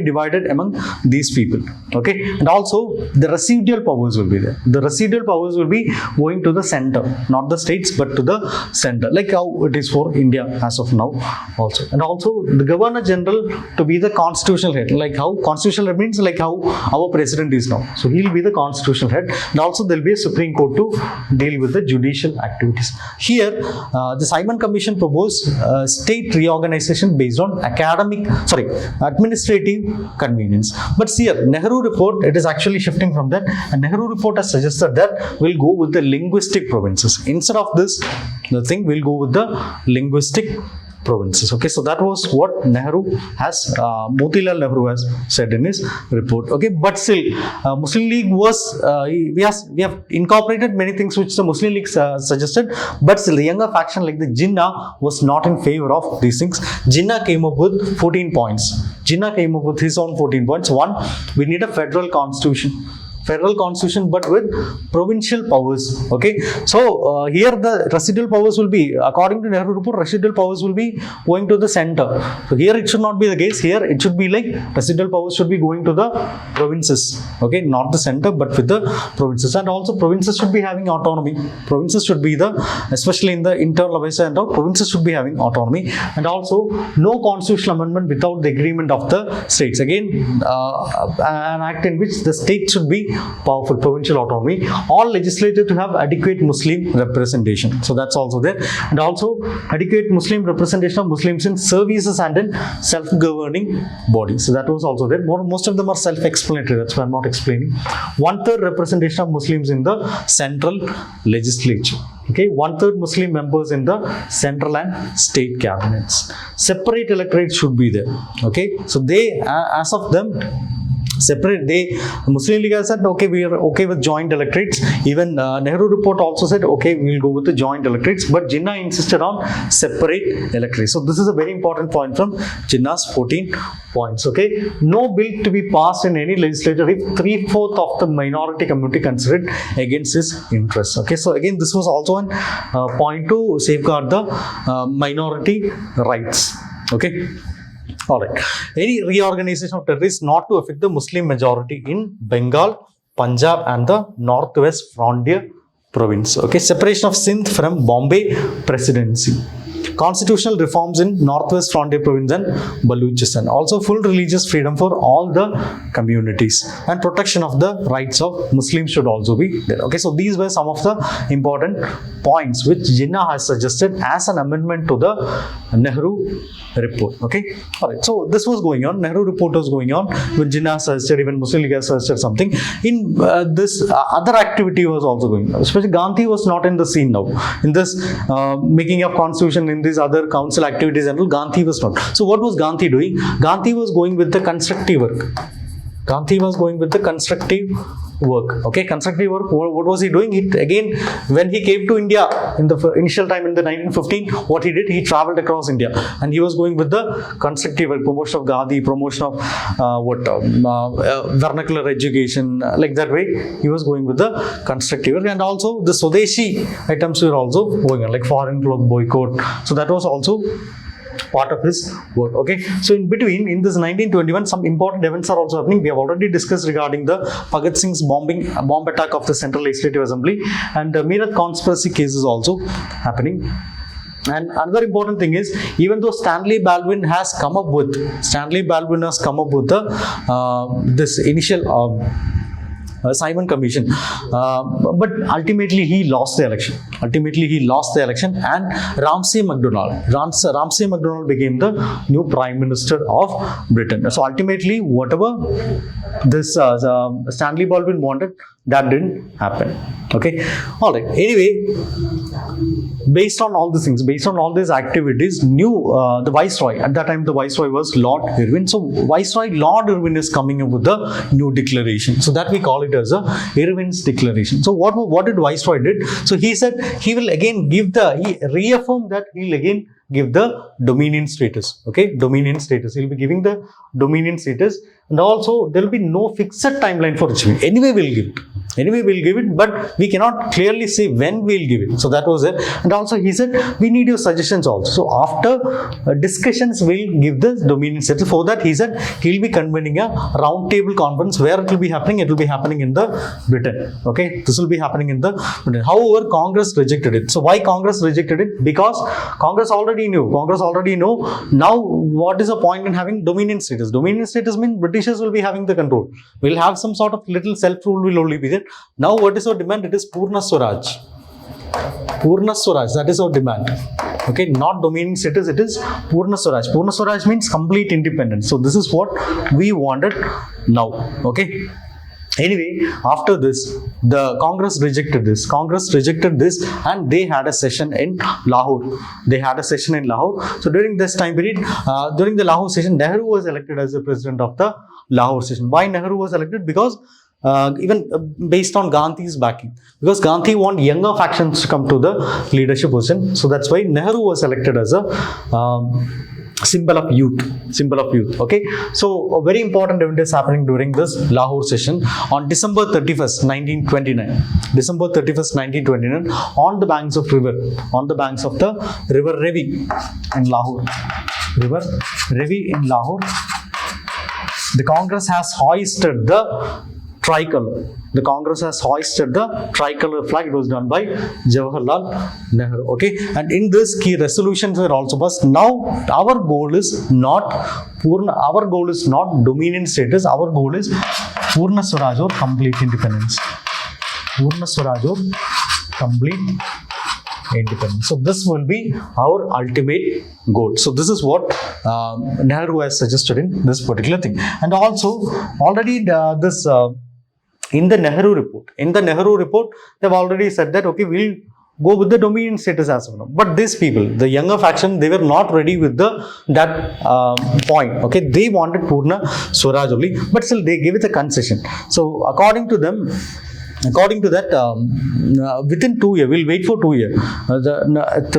divided among these people. Okay, and also the residual powers will be there. The residual powers will be going to the center, not the states, but to the center, like how it is for India as of now also. And also the Governor General to be the constitutional head, like how constitutional head means like how our president is now. So he'll be the constitutional head, and also there'll be a Supreme Court to deal with the judicial activities. Here, the Simon Commission proposed state reorganization based on administrative convenience. But see here, Nehru report, it is actually shifting from that, and Nehru report has suggested that we'll go with the linguistic provinces. Instead of this, the thing will go with the linguistic provinces. Okay, so that was what Motilal Nehru has said in his report. Okay, but still, Muslim League was, we have incorporated many things which the Muslim League suggested, but still the younger faction like the Jinnah was not in favor of these things. Jinnah came up with 14 points. Jinnah came up with his own 14 points. One, we need a federal constitution, but with provincial powers. Okay, so here the residual powers will be, according to Nehru report, residual powers will be going to the center. So here it should not be the case. Here it should be like residual powers should be going to the provinces. Okay, not the center, but with the provinces. And also provinces should be having autonomy. Provinces should be especially in the internal affairs and all, provinces should be having autonomy. And also no constitutional amendment without the agreement of the states. Again, an act in which the state should be powerful, provincial autonomy. All legislators to have adequate Muslim representation. So that's also there. And also adequate Muslim representation of Muslims in services and in self-governing bodies. So that was also there. Most of them are self-explanatory. That's why I'm not explaining. 1/3 representation of Muslims in the central legislature. Okay, 1/3 Muslim members in the central and state cabinets. Separate electorates should be there. Okay, so they, as of them, separate. The Muslim League has said, okay, we are okay with joint electorates. Even Nehru report also said, okay, we will go with the joint electorates. But Jinnah insisted on separate electorates. So this is a very important point from Jinnah's 14 points. Okay, no bill to be passed in any legislature if 3/4 of the minority community considered against his interests. Okay, so again, this was also a point to safeguard the minority rights. Okay. Alright. Any reorganization of territories not to affect the Muslim majority in Bengal, Punjab and the Northwest Frontier Province. Okay. Separation of Sindh from Bombay Presidency. Constitutional reforms in Northwest Frontier Province and Baluchistan. Also full religious freedom for all the communities. And protection of the rights of Muslims should also be there. Okay, so these were some of the important points which Jinnah has suggested as an amendment to the Nehru report. Okay, alright, so this was going on. Nehru report was going on. When Jinnah suggested, even Muslim League has suggested something. In this other activity was also going on. Especially Gandhi was not in the scene now. In this making of constitution, in these other council activities and all, Gandhi was not. So what was Gandhi doing? Gandhi was going with the constructive work. Gandhi was going with the constructive work. Okay, constructive work. What was he doing? Again, when he came to India in the initial time in the 1915, what he did, he traveled across India and he was going with the constructive work, promotion of Gandhi, promotion of vernacular education, like that way. He was going with the constructive work, and also the Swadeshi items were also going on, like foreign cloth boycott. So that was also part of his work. Okay, so in between, in this 1921, some important events are also happening. We have already discussed regarding the Bhagat Singh's bomb attack of the Central Legislative Assembly, and Meerut conspiracy cases also happening. And another important thing is, even though Stanley Baldwin has come up with the this initial Simon Commission, but ultimately he lost the election. And Ramsay MacDonald became the new Prime Minister of Britain. So ultimately, whatever this Stanley Baldwin wanted, that didn't happen. Okay, all right. Anyway, based on all these things, based on all these activities, the Viceroy, at that time the Viceroy was Lord Irwin. So Viceroy Lord Irwin is coming up with the new declaration. So that we call it as a Irwin's declaration. So what did Viceroy did? So he said he will again he reaffirmed that he will again give the dominion status. Okay, dominion status. He will be giving the dominion status, and also there will be no fixed timeline for achieving. Anyway, we'll give it, but we cannot clearly say when we'll give it. So that was it. And also he said, we need your suggestions also. So after discussions, we'll give the dominion status. For that, he said he'll be convening a round table conference. Where it will be happening? It will be happening in the Britain. Okay, this will be happening in the Britain. However, Congress rejected it. So why Congress rejected it? Because Congress already knew. Now what is the point in having dominion status? Dominion status means Britishers will be having the control. We'll have some sort of little self-rule will only be there. Now what is our demand? It is Purna Swaraj. That is our demand. Okay, not dominion status, it is Purna Swaraj. Purna Swaraj means complete independence. So this is what we wanted now. Okay. Anyway, after this, the Congress rejected this. And they had a session in Lahore. So during this time period, during the Lahore session, Nehru was elected as the president of the Lahore session. Why Nehru was elected? Because even based on Gandhi's backing, because Gandhi wanted younger factions to come to the leadership position. So that's why Nehru was elected as a symbol of youth. Okay, so a very important event is happening during this Lahore session on December 31st, 1929, on the banks of the river Ravi in Lahore. The Congress has hoisted the tricolor. Flag. It was done by Jawaharlal Nehru. Okay, and in this key resolutions were also passed. Now our goal is not dominion status. Our goal is Purna Swaraj or complete independence. So this will be our ultimate goal. So this is what Nehru has suggested in this particular thing. And also already in the Nehru report, they've already said that okay, we'll go with the dominion status as of now. But these people, the younger faction, they were not ready with that point. Okay, they wanted Purna Swaraj only, but still they gave it a concession. So according to that, within 2 years, we'll wait for 2 years.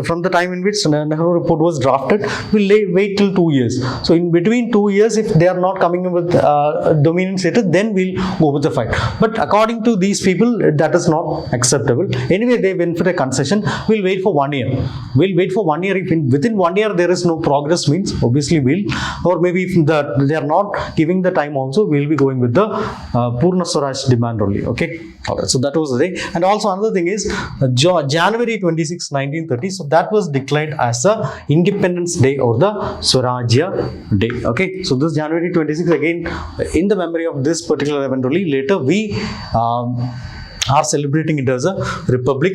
From the time in which Nehru report was drafted, we'll wait till 2 years. So in between 2 years, if they are not coming up with dominion status, then we'll go with the fight. But according to these people, that is not acceptable. Anyway, they went for a concession. We'll wait for 1 year. If within 1 year there is no progress, means obviously or maybe if they are not giving the time also, we'll be going with the Purna Swaraj demand only. Okay. Alright, so that was the day. And also another thing is January 26, 1930. So that was declared as a Independence Day or the Swarajya Day. Okay, so this January 26 again in the memory of this particular event only. Later we are celebrating it as a Republic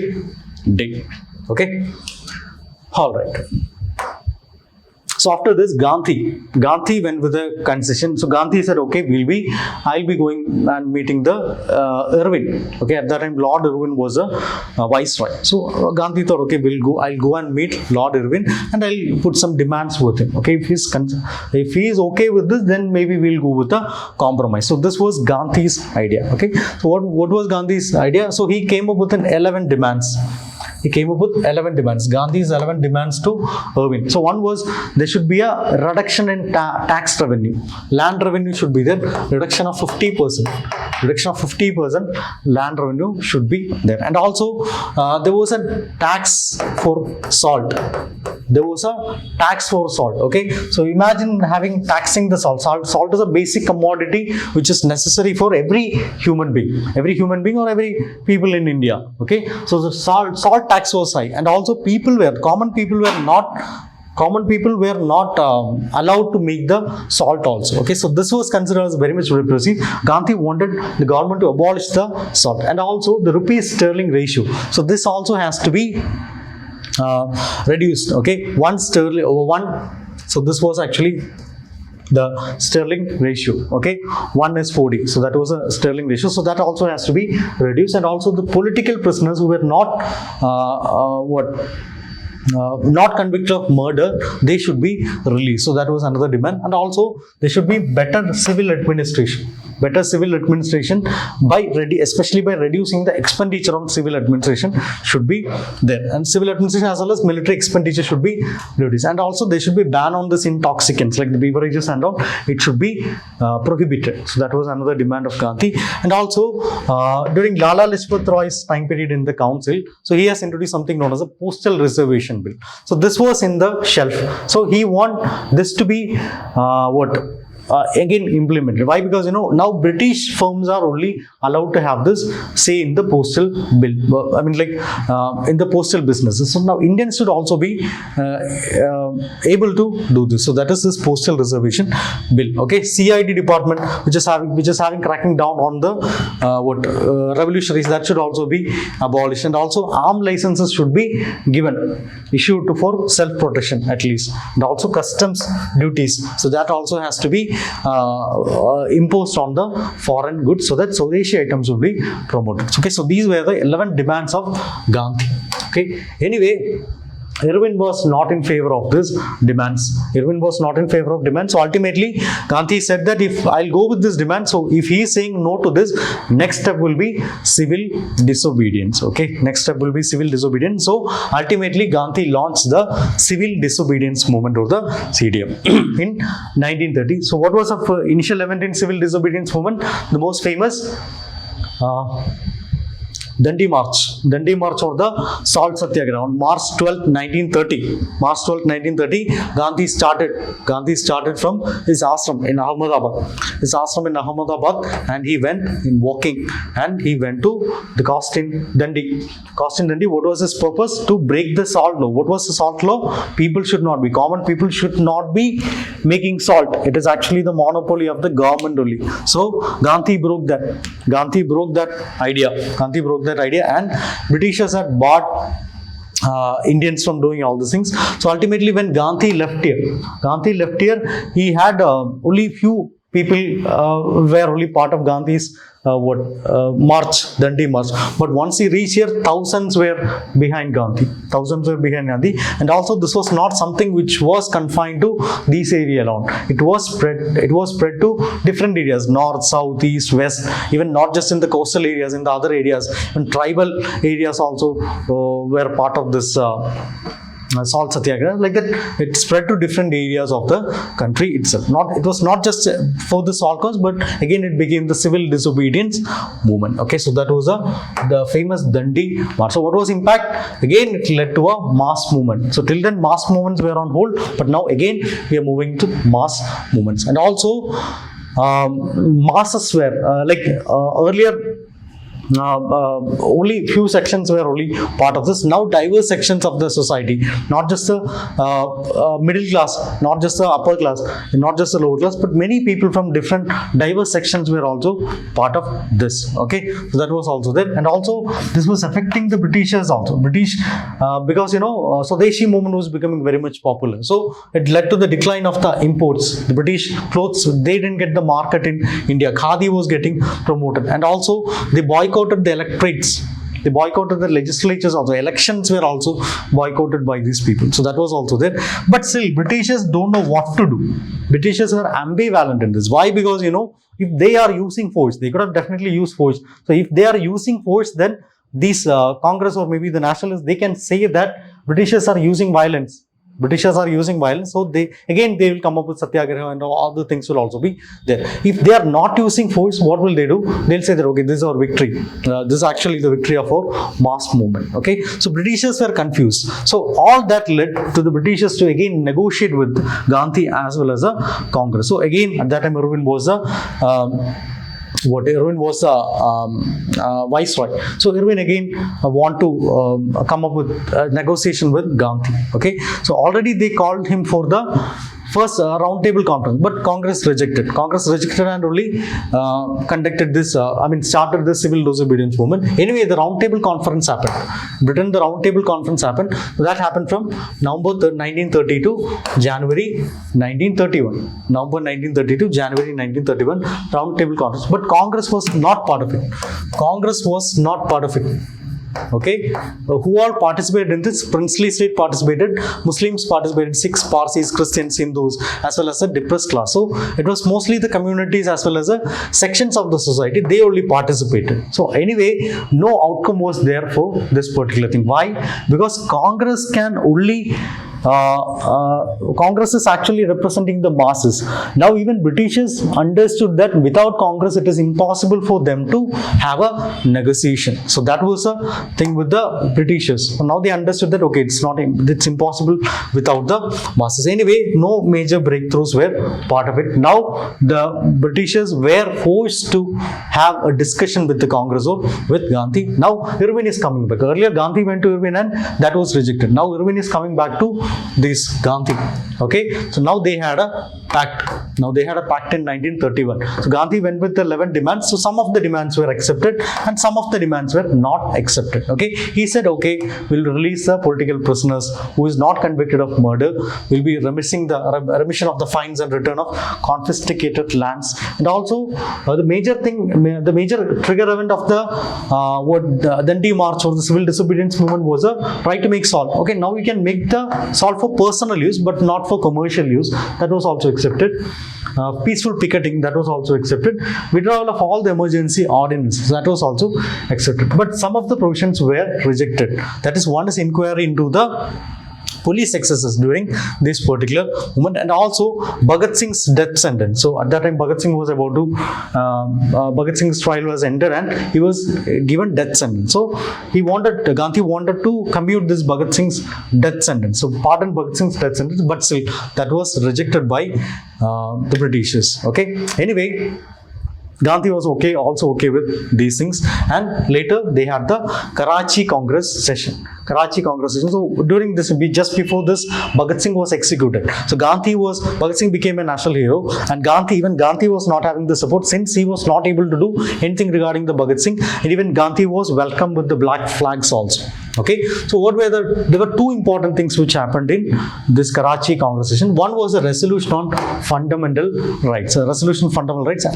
Day. Okay, all right. So after this, Gandhi went with a concession. So Gandhi said, okay, I'll be going and meeting the Irwin. Okay, at that time Lord Irwin was a viceroy. So Gandhi thought, okay, I'll go and meet Lord Irwin and I'll put some demands with him. Okay, if he's okay with this, then maybe we'll go with a compromise. So this was Gandhi's idea. Okay, so what was Gandhi's idea? So he came up with 11 demands. Gandhi's 11 demands to Irwin. So one was there should be a reduction in tax revenue. Land revenue should be there. Reduction of 50%. Land revenue should be there. And also there was a tax for salt. there was a tax for salt. Okay, so imagine having taxing the salt. Salt is a basic commodity which is necessary for every human being or every people in India. Okay, so the salt tax was high, and also common people were not allowed to make the salt also. Okay, so this was considered as very much repressive. Gandhi wanted the government to abolish the salt, and also the rupee sterling ratio. So this also has to be reduced. Okay, one sterling over one. So this was actually the sterling ratio. Okay, 1 is 40, so that was a sterling ratio, so that also has to be reduced. And also the political prisoners who were not not convicted of murder, they should be released. So that was another demand. And also there should be better civil administration especially by reducing the expenditure on civil administration should be there, and civil administration as well as military expenditure should be reduced. And also there should be ban on this intoxicants like the beverages and all, it should be prohibited. So that was another demand of Gandhi. And also during Lala Lajpat Roy's time period in the council, so he has introduced something known as a postal reservation bill. So this was in the shelf, so he want this to be again implemented. Why? Because now British firms are only allowed to have this say in the postal bill, in the postal businesses. So now Indians should also be able to do this. So that is this postal reservation bill. Okay, CID department which is having cracking down on the revolutionaries, that should also be abolished. And also armed licenses should be issued for self-protection at least. And also customs duties, so that also has to be imposed on the foreign goods, so that Swadeshi items will be promoted. Okay, so these were the 11 demands of Gandhi. Okay, anyway, Irwin was not in favor of these demands. So ultimately, Gandhi said that if I'll go with this demand, so if he is saying no to this, next step will be civil disobedience. Okay, next step will be civil disobedience. So ultimately, Gandhi launched the civil disobedience movement, or the CDM, in 1930. So what was the initial event in civil disobedience movement? The most famous Dandi March or the Salt Satyagraha on March 12, 1930. Gandhi started from his ashram in Ahmedabad, and he went in walking, and he went to the Costin Dandi. What was his purpose? To break the salt law. What was the salt law? Common people should not be making salt. It is actually the monopoly of the government only. So Gandhi broke that idea, and Britishers had bought Indians from doing all these things. So ultimately, when Gandhi left here, he had only few people were only part of Gandhi's Dandi March. But once he reached here, thousands were behind Gandhi. And also this was not something which was confined to this area alone. It was spread to different areas, north, south, east, west, even not just in the coastal areas, in the other areas, and tribal areas also were part of this Salt Satyagraha. Like that, it spread to different areas of the country itself. It was not just for the salt cause, but again it became the civil disobedience movement. Okay, so that was the famous Dandi March. So what was impact? Again, it led to a mass movement. So till then, mass movements were on hold, but now again we are moving to mass movements. And also masses were earlier. Only few sections were only part of this. Now diverse sections of the society, not just the middle class, not just the upper class, not just the lower class, but many people from different diverse sections were also part of this. Okay, so that was also there. And also this was affecting the Britishers also. Because Swadeshi movement was becoming very much popular, so it led to the decline of the imports. The British clothes, they didn't get the market in India. Khadi was getting promoted, and also they boycotted the electorates. They boycotted the legislatures also. Elections were also boycotted by these people. So that was also there. But still, Britishers don't know what to do. Britishers are ambivalent in this. Why? Because, if they are using force, they could have definitely used force. So if they are using force, then these Congress or maybe the nationalists, they can say that Britishers are using violence. Britishers are using violence, so they will come up with satyagraha and all other things will also be there. If they are not using force, what will they do? They'll say that okay, this is our victory. This is actually the victory of our mass movement. Okay, so Britishers were confused. So all that led to the Britishers to again negotiate with Gandhi as well as the Congress. So again, at that time, Irwin was the viceroy. So Irwin again want to come up with a negotiation with Gandhi. Okay, so already they called him for the first roundtable conference, but Congress rejected. And only conducted this, started the civil disobedience movement. Anyway, the roundtable conference happened. Britain, the roundtable conference happened. That happened from November 1930 to January 1931. November 1930 to January 1931, roundtable conference. But Congress was not part of it. Okay, who all participated in this? Princely state participated, Muslims participated, Sikhs, Parsis, Christians, Hindus, as well as the depressed class. So it was mostly the communities as well as the sections of the society, they only participated. So anyway, no outcome was there for this particular thing. Why? Because Congress can only Congress is actually representing the masses. Now even Britishers understood that without Congress it is impossible for them to have a negotiation. So that was a thing with the Britishers. So now they understood that okay, it's impossible without the masses. Anyway, no major breakthroughs were part of it. Now the Britishers were forced to have a discussion with the Congress or with Gandhi. Now Irwin is coming back. Earlier Gandhi went to Irwin and that was rejected. Now Irwin is coming back to this Gandhi. Okay, so now they had a pact. In 1931. So Gandhi went with the 11 demands. So some of the demands were accepted and some of the demands were not accepted. Okay, he said okay, we'll release the political prisoners who is not convicted of murder. We'll be remission of the fines and return of confiscated lands. And also the major trigger event of the Dandi March or the civil disobedience movement was a right to make salt. Okay, now we can make the salt for personal use but not for commercial use. That was also accepted. Peaceful picketing, that was also accepted. Withdrawal of all the emergency ordinances, that was also accepted. But some of the provisions were rejected. That is, one is inquiry into the police excesses during this particular moment, and also Bhagat Singh's death sentence. So at that time Bhagat Singh was about to Bhagat Singh's trial was ended and he was given death sentence. So Gandhi wanted to commute this Bhagat Singh's death sentence, so pardon Bhagat Singh's death sentence, but still that was rejected by the Britishers. Okay, anyway, Gandhi was also okay with these things, and later they had the Karachi Congress session. So during this, just before this, Bhagat Singh was executed. So Bhagat Singh became a national hero, and Gandhi was not having the support since he was not able to do anything regarding the Bhagat Singh, and even Gandhi was welcomed with the black flags also. Okay, so there were two important things which happened in this Karachi Congress session. One was a resolution on fundamental rights, and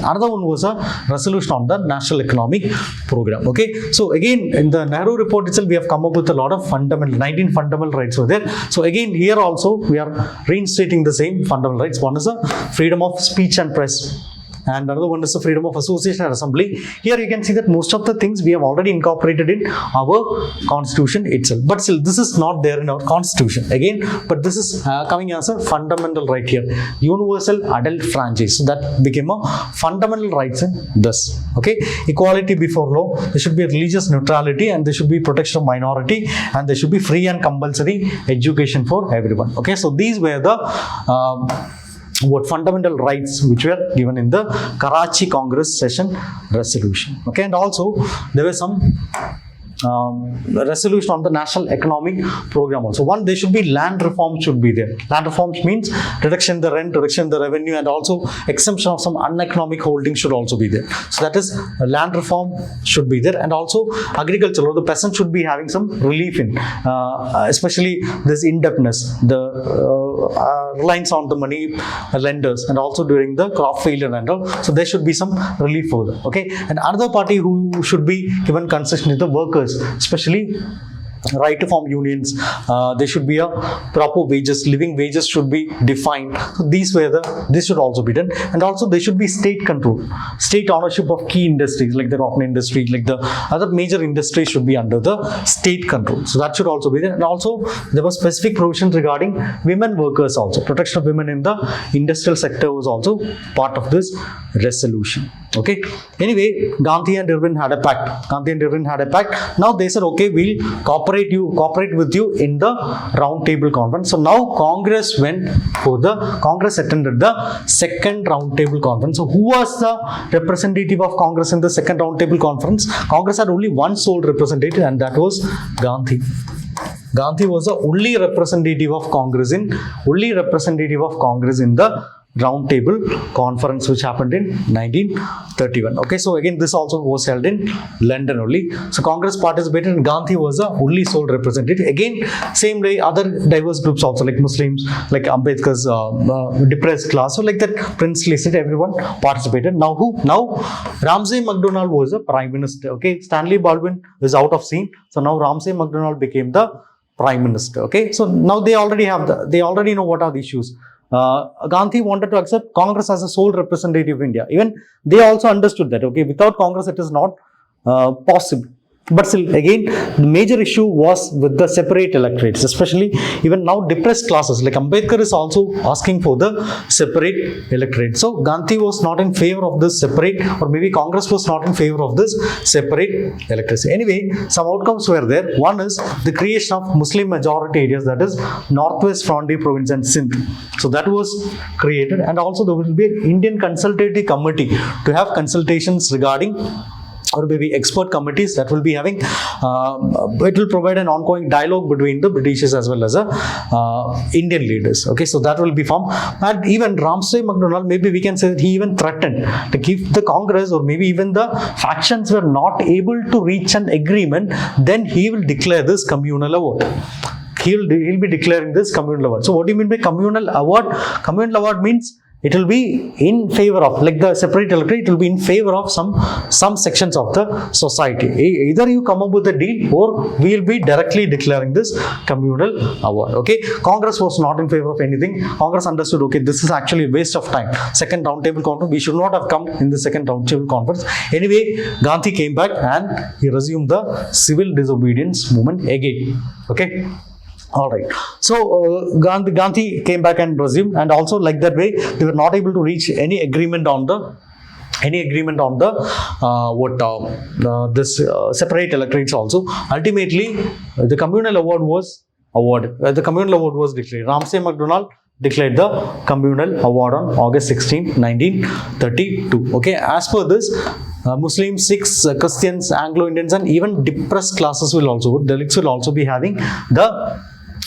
another one was a resolution on the national economic program. Okay, so again in the Nehru report itself we have come up with a lot of 19 fundamental rights were there. So again here also we are reinstating the same fundamental rights. One is a freedom of speech and press, and another one is the freedom of association and assembly. Here you can see that most of the things we have already incorporated in our constitution itself, but still this is not there in our constitution again, but this is coming as a fundamental right here, universal adult franchise. So that became a fundamental rights in this. Okay, equality before law, there should be religious neutrality, and there should be protection of minority, and there should be free and compulsory education for everyone. Okay, so these were the fundamental rights which were given in the Karachi Congress session resolution. Okay, and also there were some resolution on the national economic program also. One, there should be land reforms should be there. Land reforms means reduction in the rent, reduction in the revenue, and also exemption of some uneconomic holdings should also be there. So that is, land reform should be there, and also agriculture, or the peasant should be having some relief in, especially this indebtedness, the reliance on the money lenders, and also during the crop failure and all. So there should be some relief for them. Okay, and another party who should be given concession is the workers, especially right to form unions, there should be a proper wages, living wages should be defined. So this should also be done, and also there should be state control, state ownership of key industries like the rotten industry, like the other major industries should be under the state control. So that should also be there, and also there was specific provisions regarding women workers also. Protection of women in the industrial sector was also part of this resolution. Okay. Anyway, Gandhi and Irwin had a pact. Now they said, okay, we'll cooperate with you in the round table conference. So now Congress attended the second round table conference. So who was the representative of Congress in the second round table conference? Congress had only one sole representative, and that was Gandhi. Gandhi was the only representative of Congress in the round table conference, which happened in 1931. Okay, so again this also was held in London only. So Congress participated and Gandhi was the only sole representative. Again, same way other diverse groups also, like Muslims, like Ambedkar's depressed class, so like that princely state, everyone participated. Now Ramsay MacDonald was the prime minister. Okay, Stanley Baldwin is out of scene, so now Ramsay MacDonald became the prime minister. Okay, so now they already know what are the issues. Gandhi wanted to accept Congress as a sole representative of India. Even they also understood that, okay, without Congress it is not possible. But still, again, the major issue was with the separate electorates, especially even now depressed classes. Like Ambedkar is also asking for the separate electorate. So Gandhi was not in favor of this separate, or maybe Congress was not in favor of this separate electorates. Anyway, some outcomes were there. One is the creation of Muslim majority areas, that is Northwest Frontier Province and Sindh. So that was created, and also there will be an Indian Consultative Committee to have consultations regarding, or maybe expert committees that will be having, it will provide an ongoing dialogue between the Britishers as well as Indian leaders. Okay, so that will be formed. And even Ramsay MacDonald, maybe we can say that he even threatened to give the Congress, or maybe even the factions were not able to reach an agreement, then he will declare this communal award. He'll be declaring this communal award. So what do you mean by communal award? Communal award means it will be in favor of, like the separate electorate, it will be in favor of some sections of the society. Either you come up with a deal, or we will be directly declaring this communal award. Okay, Congress was not in favor of anything. Congress understood, okay, this is actually a waste of time. Second roundtable conference, we should not have come in the second roundtable conference. Anyway, Gandhi came back and he resumed the civil disobedience movement again. Okay. All right. So Gandhi came back and resumed, and also like that way they were not able to reach any agreement on the separate electorates also. Ultimately, the communal award was awarded. The communal award was declared. Ramsay MacDonald declared the communal award on August 16, 1932. Okay. As per this, Muslims, Sikhs, Christians, Anglo-Indians, and even depressed classes Dalits will also be having the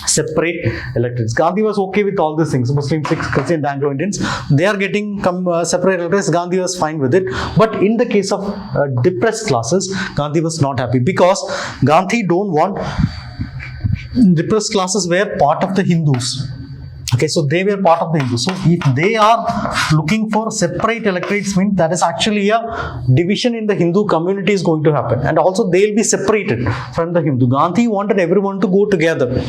separate electorates. Gandhi was okay with all these things. Muslims, Sikhs, Christians, Anglo-Indians, they are getting separate electorates. Gandhi was fine with it. But in the case of depressed classes, Gandhi was not happy, because Gandhi don't want depressed classes were part of the Hindus. Okay, so they were part of the Hindus. So if they are looking for separate electorates, means that is actually a division in the Hindu community is going to happen, and also they will be separated from the Hindu. Gandhi wanted everyone to go together.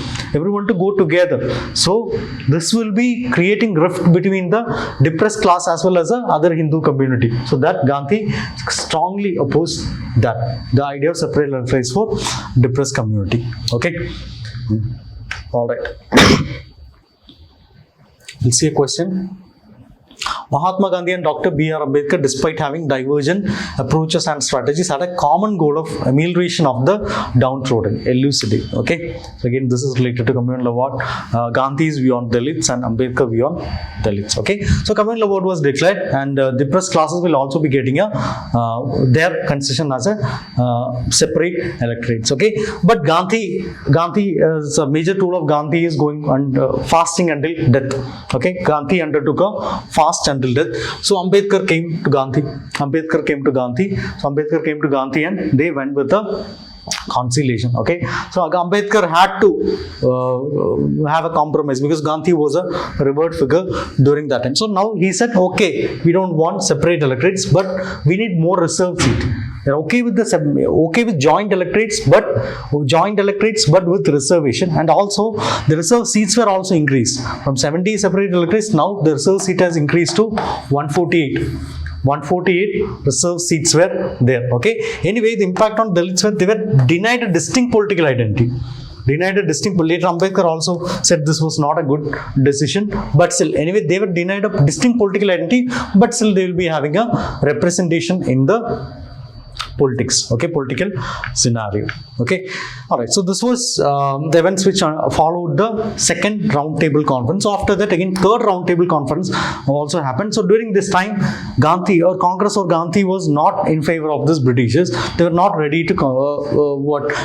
So this will be creating rift between the depressed class as well as the other Hindu community. So that Gandhi strongly opposed that, the idea of separate electorates for depressed community. Okay. All right. We'll see a question. Mahatma Gandhi and Dr. B.R. Ambedkar, despite having divergent approaches and strategies, had a common goal of amelioration of the downtrodden, elucidate. Okay, so again, this is related to communal award. Gandhi's view on Dalits and Ambedkar view on Dalits. Okay, so communal award was declared, and depressed classes will also be getting their concession as a separate electorates. Okay, but Gandhi is a major tool of Gandhi is going on fasting until death. Okay, Gandhi undertook a fast until death. So Ambedkar came to Gandhi. So Ambedkar came to Gandhi and they went with the conciliation. Okay, so Ambedkar had to have a compromise, because Gandhi was a revered figure during that time. So now he said, okay, we don't want separate electorates, but we need more reserved seat. They're okay with joint electorates, but with reservation, and also the reserve seats were also increased from 70 separate electorates. Now the reserve seat has increased to 148. 148 reserve seats were there. Okay. Anyway, the impact on Dalits were they were denied a distinct political identity. Later Ambedkar also said this was not a good decision, but still, anyway, they were denied a distinct political identity, but still they will be having a representation in the politics, okay, political scenario. Okay, all right. So this was the events which followed the second roundtable conference. So after that, again, third roundtable conference also happened. So during this time, Gandhi or Congress or Gandhi was not in favor of this Britishers. They were not ready to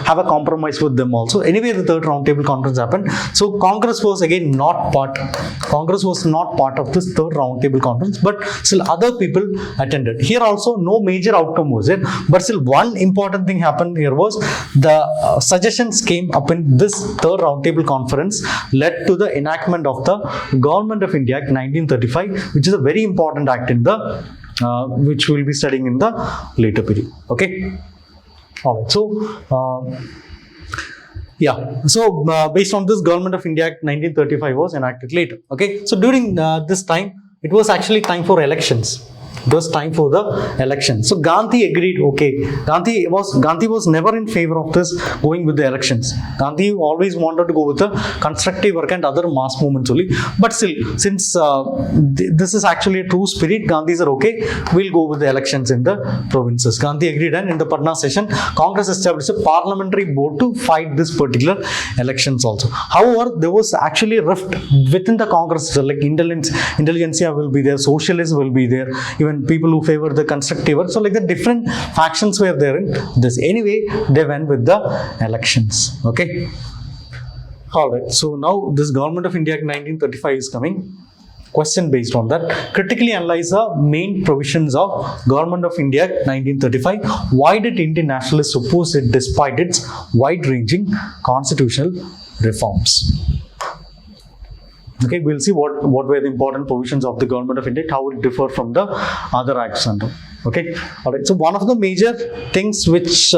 have a compromise with them also. Anyway, the third roundtable conference happened. So Congress was again not part. Congress was not part of this third roundtable conference, but still other people attended. Here also, no major outcome was there. But still, one important thing happened here was the suggestions came up in this third roundtable conference led to the enactment of the Government of India Act 1935, which is a very important act in the which we will be studying in the later period. Okay. All right. So. Based on this, Government of India Act 1935 was enacted later. Okay. So during this time, it was actually time for elections. It was time for the election. So Gandhi agreed. Okay, Gandhi was never in favor of this going with the elections. Gandhi always wanted to go with the constructive work and other mass movements only. But still, since this is actually a true spirit, Gandhi said, okay, we'll go with the elections in the provinces. Gandhi agreed, and in the Patna session, Congress established a parliamentary board to fight this particular elections also. However, there was actually a rift within the Congress, like intelligentsia will be there, socialists will be there, even people who favor the constructive work. So like the different factions were there in this. Anyway, they went with the elections. Okay. All right. So now this Government of India Act 1935 is coming. Question based on that. Critically analyze the main provisions of Government of India Act 1935. Why did Indian nationalists oppose it despite its wide-ranging constitutional reforms? Okay, we'll see what were the important provisions of the Government of India, how it differ from the other acts under. Okay, all right. So one of the major things which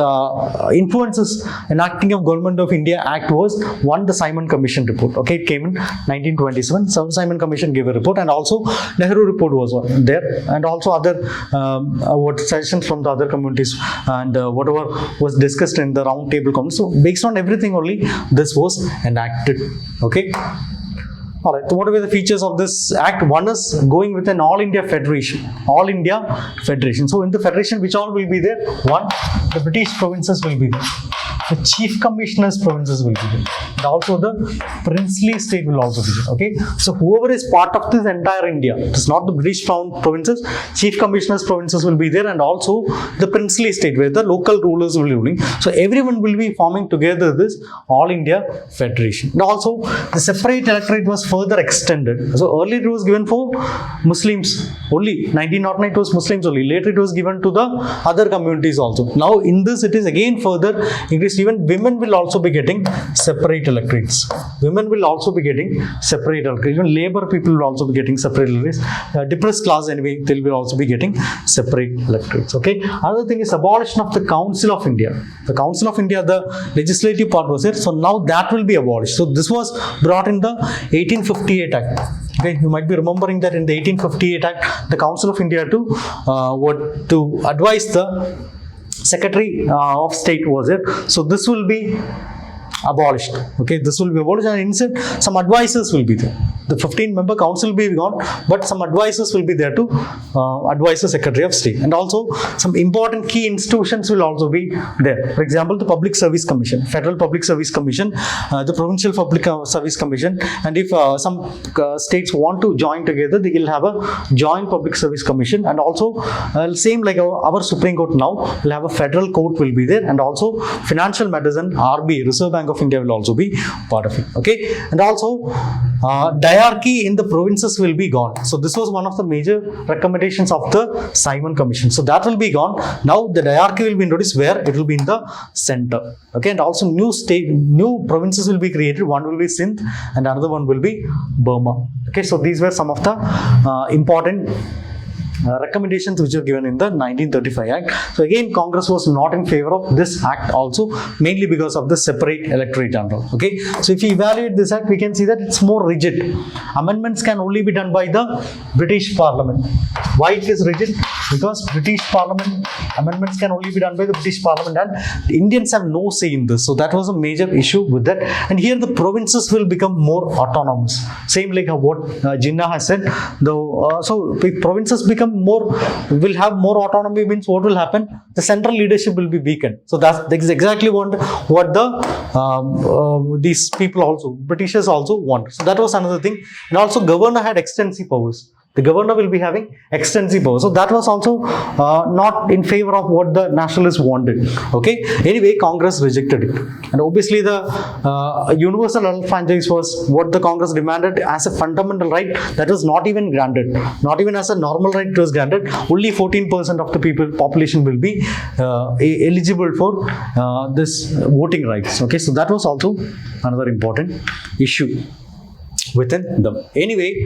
influences enacting of Government of India Act was the Simon Commission report. Okay, it came in 1927. So Simon Commission gave a report, and also Nehru report was there, and also other suggestions from the other communities and whatever was discussed in the round table conference. So based on everything only, this was enacted. Okay. All right, so what were the features of this act? One is going with an all India federation. All India federation. So in the federation, which all will be there? One, the British provinces will be there. The chief commissioners provinces will be there. And also the princely state will also be there. Okay. So whoever is part of this entire India, it is not the British provinces, chief commissioners provinces will be there, and also the princely state where the local rulers will be ruling. So everyone will be forming together this all India federation. And also the separate electorate was further extended. So earlier it was given for Muslims only. 1909 it was Muslims only. Later it was given to the other communities also. Now in this it is again further increased. Even women will also be getting separate electorates. Women will also be getting separate electorates. Even labor people will also be getting separate electorates. Depressed class anyway, they will also be getting separate electorates. Okay. Another thing is abolition of the Council of India. The Council of India, the legislative part was there. So now that will be abolished. So this was brought in the 1858 Act. Okay, you might be remembering that in the 1858 Act, the Council of India to advise the Secretary of State was it. So this will be abolished. Okay, this will be abolished, and instead some advisors will be there. The 15-member council will be gone, but some advisors will be there to advise the Secretary of State. And also some important key institutions will also be there. For example, the Public Service Commission, Federal Public Service Commission, the Provincial Public Service Commission, and if some states want to join together, they will have a joint Public Service Commission. And also same like our Supreme Court now will have a federal court will be there, and also financial matters and RBI, Reserve Bank of India will also be part of it. Okay, and also diarchy in the provinces will be gone. So this was one of the major recommendations of the Simon Commission. So that will be gone. Now the diarchy will be introduced where it will be in the center. Okay, and also new provinces will be created. One will be Sindh and another one will be Burma. Okay, so these were some of the important recommendations which are given in the 1935 Act. So again, Congress was not in favor of this act also, mainly because of the separate electorate general. Okay, so if you evaluate this act, we can see that it's more rigid. Amendments can only be done by the British Parliament. Why it is rigid? Because British Parliament amendments can only be done by the British Parliament, and the Indians have no say in this. So that was a major issue with that. And here the provinces will become more autonomous. Same like what Jinnah has said. So if provinces become will have more autonomy, means what will happen? The central leadership will be weakened. So that's exactly what these people also, Britishers also want. So that was another thing. And also governor had extensive powers. The governor will be having extensive powers. So that was also not in favor of what the nationalists wanted. Okay. Anyway, Congress rejected it. And obviously the universal health franchise was what the Congress demanded as a fundamental right. That was not even granted. Not even as a normal right it was granted. Only 14% of the population will be eligible for this voting rights. Okay. So that was also another important issue within them. Anyway,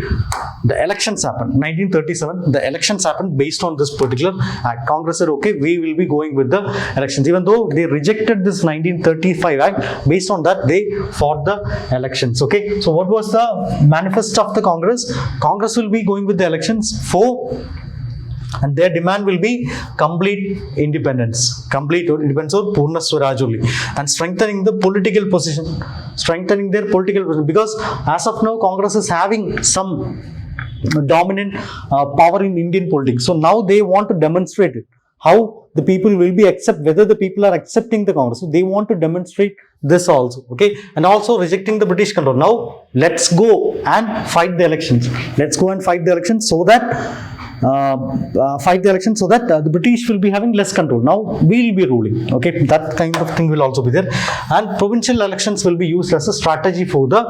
the elections happened. 1937, the elections happened based on this particular act. Congress said, okay, we will be going with the elections. Even though they rejected this 1935 act, based on that, they fought the elections. Okay, so what was the manifesto of the Congress? Congress will be going with the elections and their demand will be complete independence or Purna Swaraj only, and strengthening the political position, because as of now Congress is having some dominant power in Indian politics. So now they want to demonstrate it. How the people will be whether the people are accepting the Congress. So they want to demonstrate this also. Okay, and also rejecting the British control. Now let's go and fight the elections. So that the British will be having less control. Now we will be ruling. Okay, that kind of thing will also be there. And provincial elections will be used as a strategy for the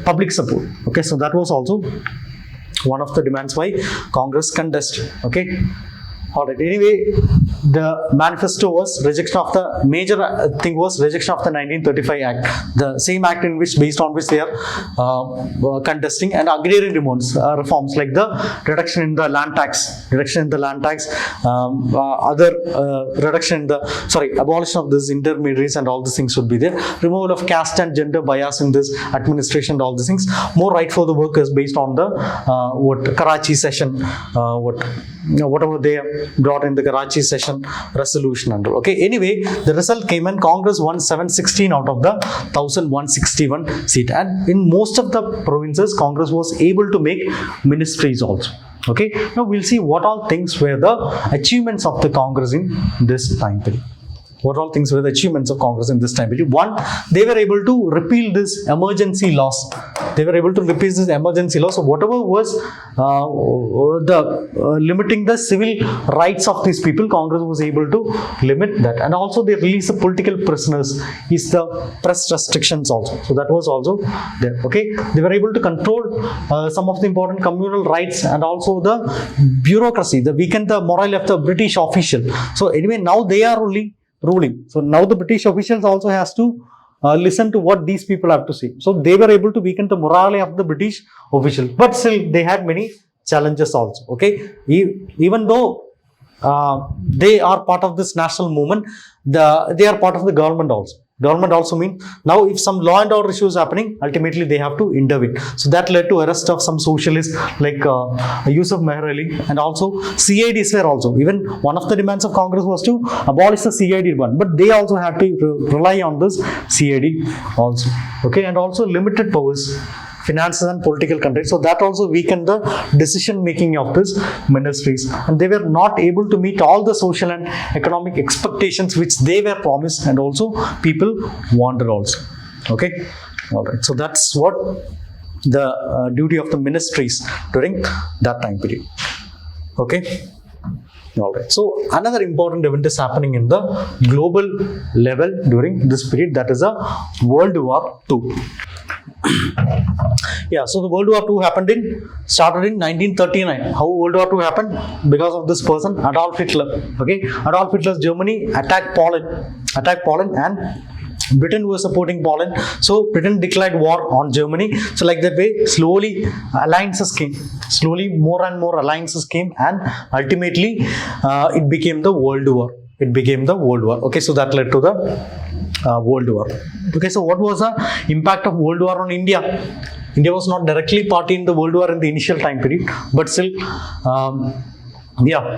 public support. Okay, so that was also one of the demands by Congress contested. Okay. Alright, anyway, the manifesto was rejection of the major thing was rejection of the 1935 Act, the same act based on which they are contesting, and agrarian reforms like the reduction in the land tax, abolition of this intermediaries and all these things should be there, removal of caste and gender bias in this administration and all these things, more right for the workers based on the Karachi session, whatever they brought in the Karachi session resolution under. Okay, anyway, the result came and Congress won 716 out of the 1161 seat, and in most of the provinces Congress was able to make ministries also. Okay, now we'll see what all things were the achievements of the Congress in this time period. What all things were the achievements of Congress in this time period? One, they were able to repeal this emergency laws. So whatever was limiting the civil rights of these people, Congress was able to limit that. And also they released the political prisoners, the press restrictions also. So that was also there. Okay, they were able to control some of the important communal rights, and also the bureaucracy, they weakened the morale of the British official. So anyway, now they are only ruling. So now the British officials also has to listen to what these people have to say. So they were able to weaken the morale of the British officials, but still they had many challenges also. Okay, even though they are part of this national movement, they are part of the government also. Government also means now if some law and order issue is happening, ultimately they have to intervene. So that led to arrest of some socialists like Yusuf Meher Ali, and also CIDs were also. Even one of the demands of Congress was to abolish the CID one, but they also had to rely on this CID also. Okay, and also limited powers, finances and political control. So that also weakened the decision making of these ministries, and they were not able to meet all the social and economic expectations which they were promised, and also people wanted also. Okay, all right. So that's what the duty of the ministries during that time period. Okay. All right. So another important event is happening in the global level during this period, that is a World War II. Yeah, so the World War II started in 1939. How World War II happened? Because of this person, Adolf Hitler. Okay, Adolf Hitler's Germany attacked Poland, and Britain was supporting Poland, so Britain declared war on Germany. So like that way, slowly alliances came, slowly more and more alliances came, and ultimately it became the World War. Okay, so that led to the World War. Okay, so what was the impact of World War on India? India was not directly party in the World War in the initial time period, but still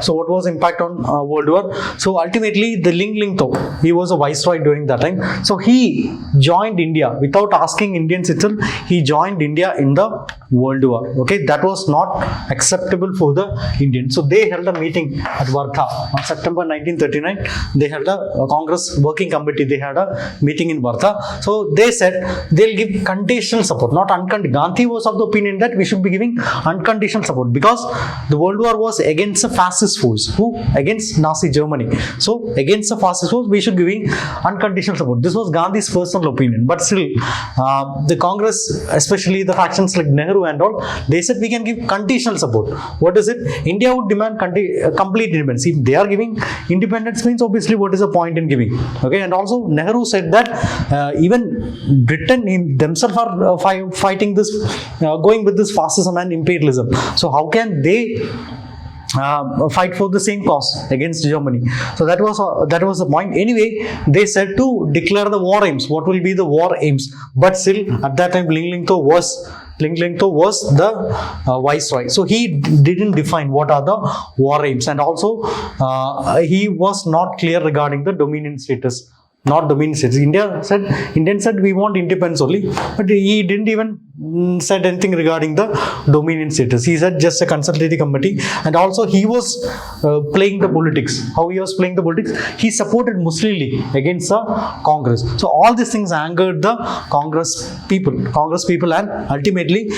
so what was impact on World War? So ultimately the Ling Ling-to, he was a viceroy during that time, so he joined India without asking Indians itself. He joined India in the World War. Okay, that was not acceptable for the Indians, so they held a meeting at Vartha on September 1939. They held a Congress working committee, they had a meeting in Vartha. So they said they'll give conditional support, not unconditional. Gandhi was of the opinion that we should be giving unconditional support, because the World War was against a fascist force, who against Nazi Germany. So against the fascist force, we should giving unconditional support. This was Gandhi's personal opinion, but still the Congress, especially the factions like Nehru and all, they said we can give conditional support. What is it? India would demand complete independence. If they are giving independence, means obviously what is the point in giving? Okay, and also Nehru said that even Britain themselves are fighting this, going with this fascism and imperialism. So how can they fight for the same cause against Germany? So that was the point. Anyway, they said to declare the war aims. What will be the war aims? But still, at that time, Ling Ling-to was the viceroy. So he didn't define what are the war aims, and also he was not clear regarding the dominion status. Not dominion status. Indian said we want independence only, but he didn't even said anything regarding the dominion status. He said just a consultative committee, and also he was playing the politics. How he was playing the politics? He supported Muslim League against the Congress. So all these things angered the Congress people, and ultimately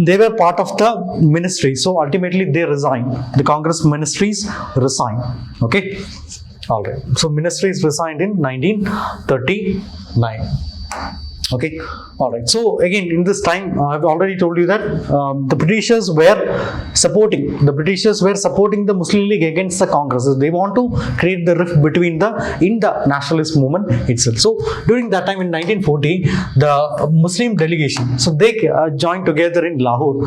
they were part of the ministry. So ultimately they resigned. The Congress ministries resigned. Okay. All right. So ministries resigned in 1939. Okay. All right. So again, in this time, I've already told you that the Britishers were supporting the Muslim League against the Congress. They want to create the rift between the nationalist movement itself. So during that time in 1940, the Muslim delegation, so they joined together in Lahore.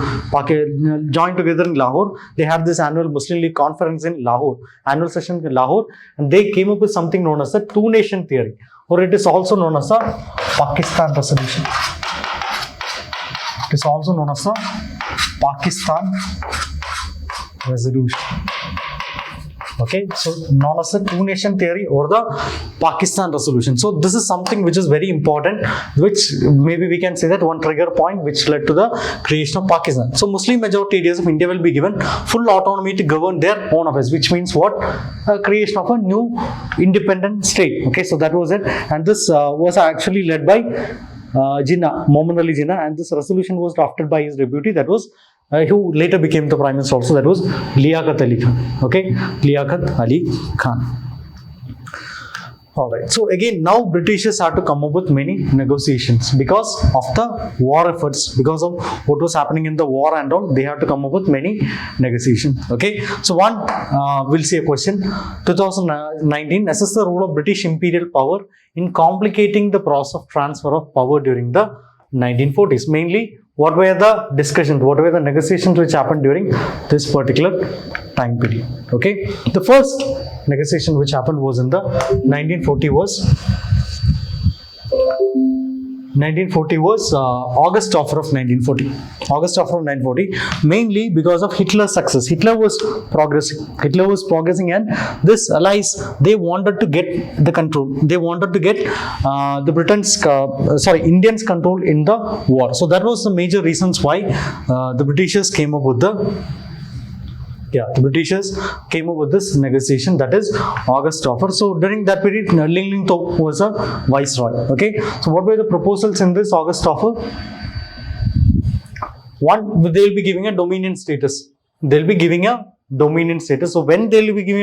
They had this annual Muslim League conference in Lahore, annual session in Lahore, and they came up with something known as the two-nation theory, or it is also known as the Pakistan resolution. It is also known as the Pakistan resolution. Okay, so known as the two-nation theory or the Pakistan resolution. So this is something which is very important, which maybe we can say that one trigger point which led to the creation of Pakistan. So Muslim majority areas of India will be given full autonomy to govern their own affairs, which means what? Creation of a new independent state. Okay, so that was it, and this was actually led by Muhammad Ali Jinnah, and this resolution was drafted by his deputy, that was who later became the prime minister also, that was Liaquat Ali Khan. Okay, Liaquat Ali Khan. All right. So again, now Britishers had to come up with many negotiations because of the war efforts, because of what was happening in the war and all. They had to come up with many negotiations. Okay. So one, we'll see a question. 2019, assess the role of British imperial power in complicating the process of transfer of power during the 1940s. Mainly, what were the discussions, what were the negotiations which happened during this particular time period? Okay, the first negotiation which happened was in the 1940 was August offer of 1940. August offer of 1940, mainly because of Hitler's success. Hitler was progressing, and this allies, they wanted to get the control. They wanted to get Indians control in the war. So that was the major reasons why the Britishers came up with this negotiation, that is August offer. So during that period, Ling Ling-to was a viceroy. Okay, so what were the proposals in this August offer? One, they will be giving a dominion status. So when they will be giving a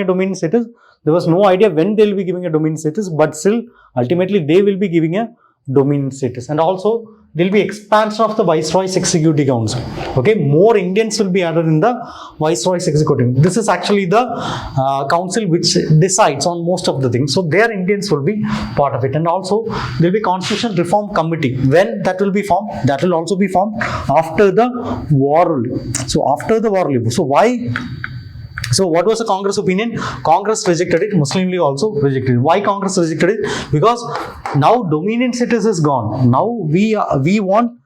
dominion status, there was no idea when they will be giving a dominion status, but still ultimately they will be giving a dominion status. And also there will be expansion of the Viceroy's Executive Council. Okay, more Indians will be added in the Viceroy's Executive. This is actually the council which decides on most of the things. So their Indians will be part of it. And also there will be Constitutional Reform Committee. When that will be formed, that will also be formed after the war only. So after the war only. So why? So what was the Congress opinion? Congress rejected it. Muslim League also rejected it. Why Congress rejected it? Because now dominion status is gone. Now we want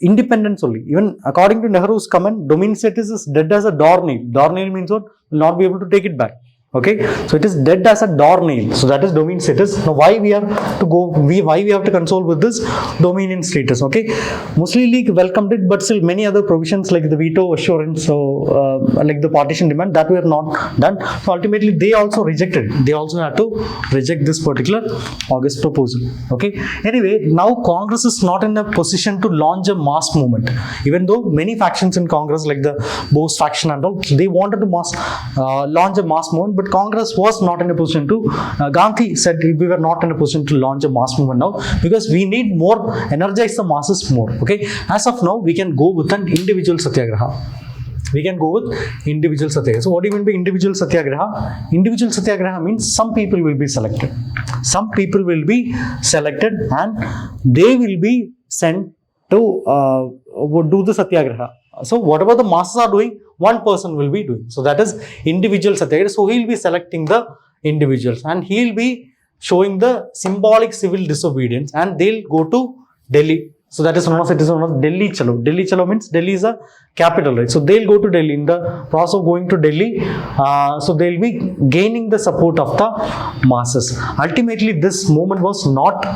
independence only. Even according to Nehru's comment, dominion status is dead as a doornail. Doornail means what? Will not be able to take it back. Okay, so it is dead as a doornail. So that is dominion status. Now why we have to go? Why we have to console with this dominion status? Okay, Muslim League welcomed it, but still many other provisions like the veto assurance, so like the partition demand, that were not done. So ultimately they also rejected it. They also had to reject this particular August proposal. Okay. Anyway, now Congress is not in a position to launch a mass movement, even though many factions in Congress, like the Bose faction and all, they wanted to launch a mass movement. But Congress was not in a position to, Gandhi said we were not in a position to launch a mass movement now because we need more, energize the masses more. Okay, as of now, we can go with an individual satyagraha. We can go with individual satyagraha. So what do you mean by individual satyagraha? Individual satyagraha means some people will be selected. Some people will be selected and they will be sent to do the satyagraha. So whatever the masses are doing, one person will be doing. So that is individual satyagraha. So he will be selecting the individuals and he will be showing the symbolic civil disobedience and they'll go to Delhi. So that is known as, it is known as Delhi Chalo. Delhi Chalo means Delhi is a capital, right? So they'll go to Delhi. In the process of going to Delhi, so they'll be gaining the support of the masses. Ultimately, this movement was not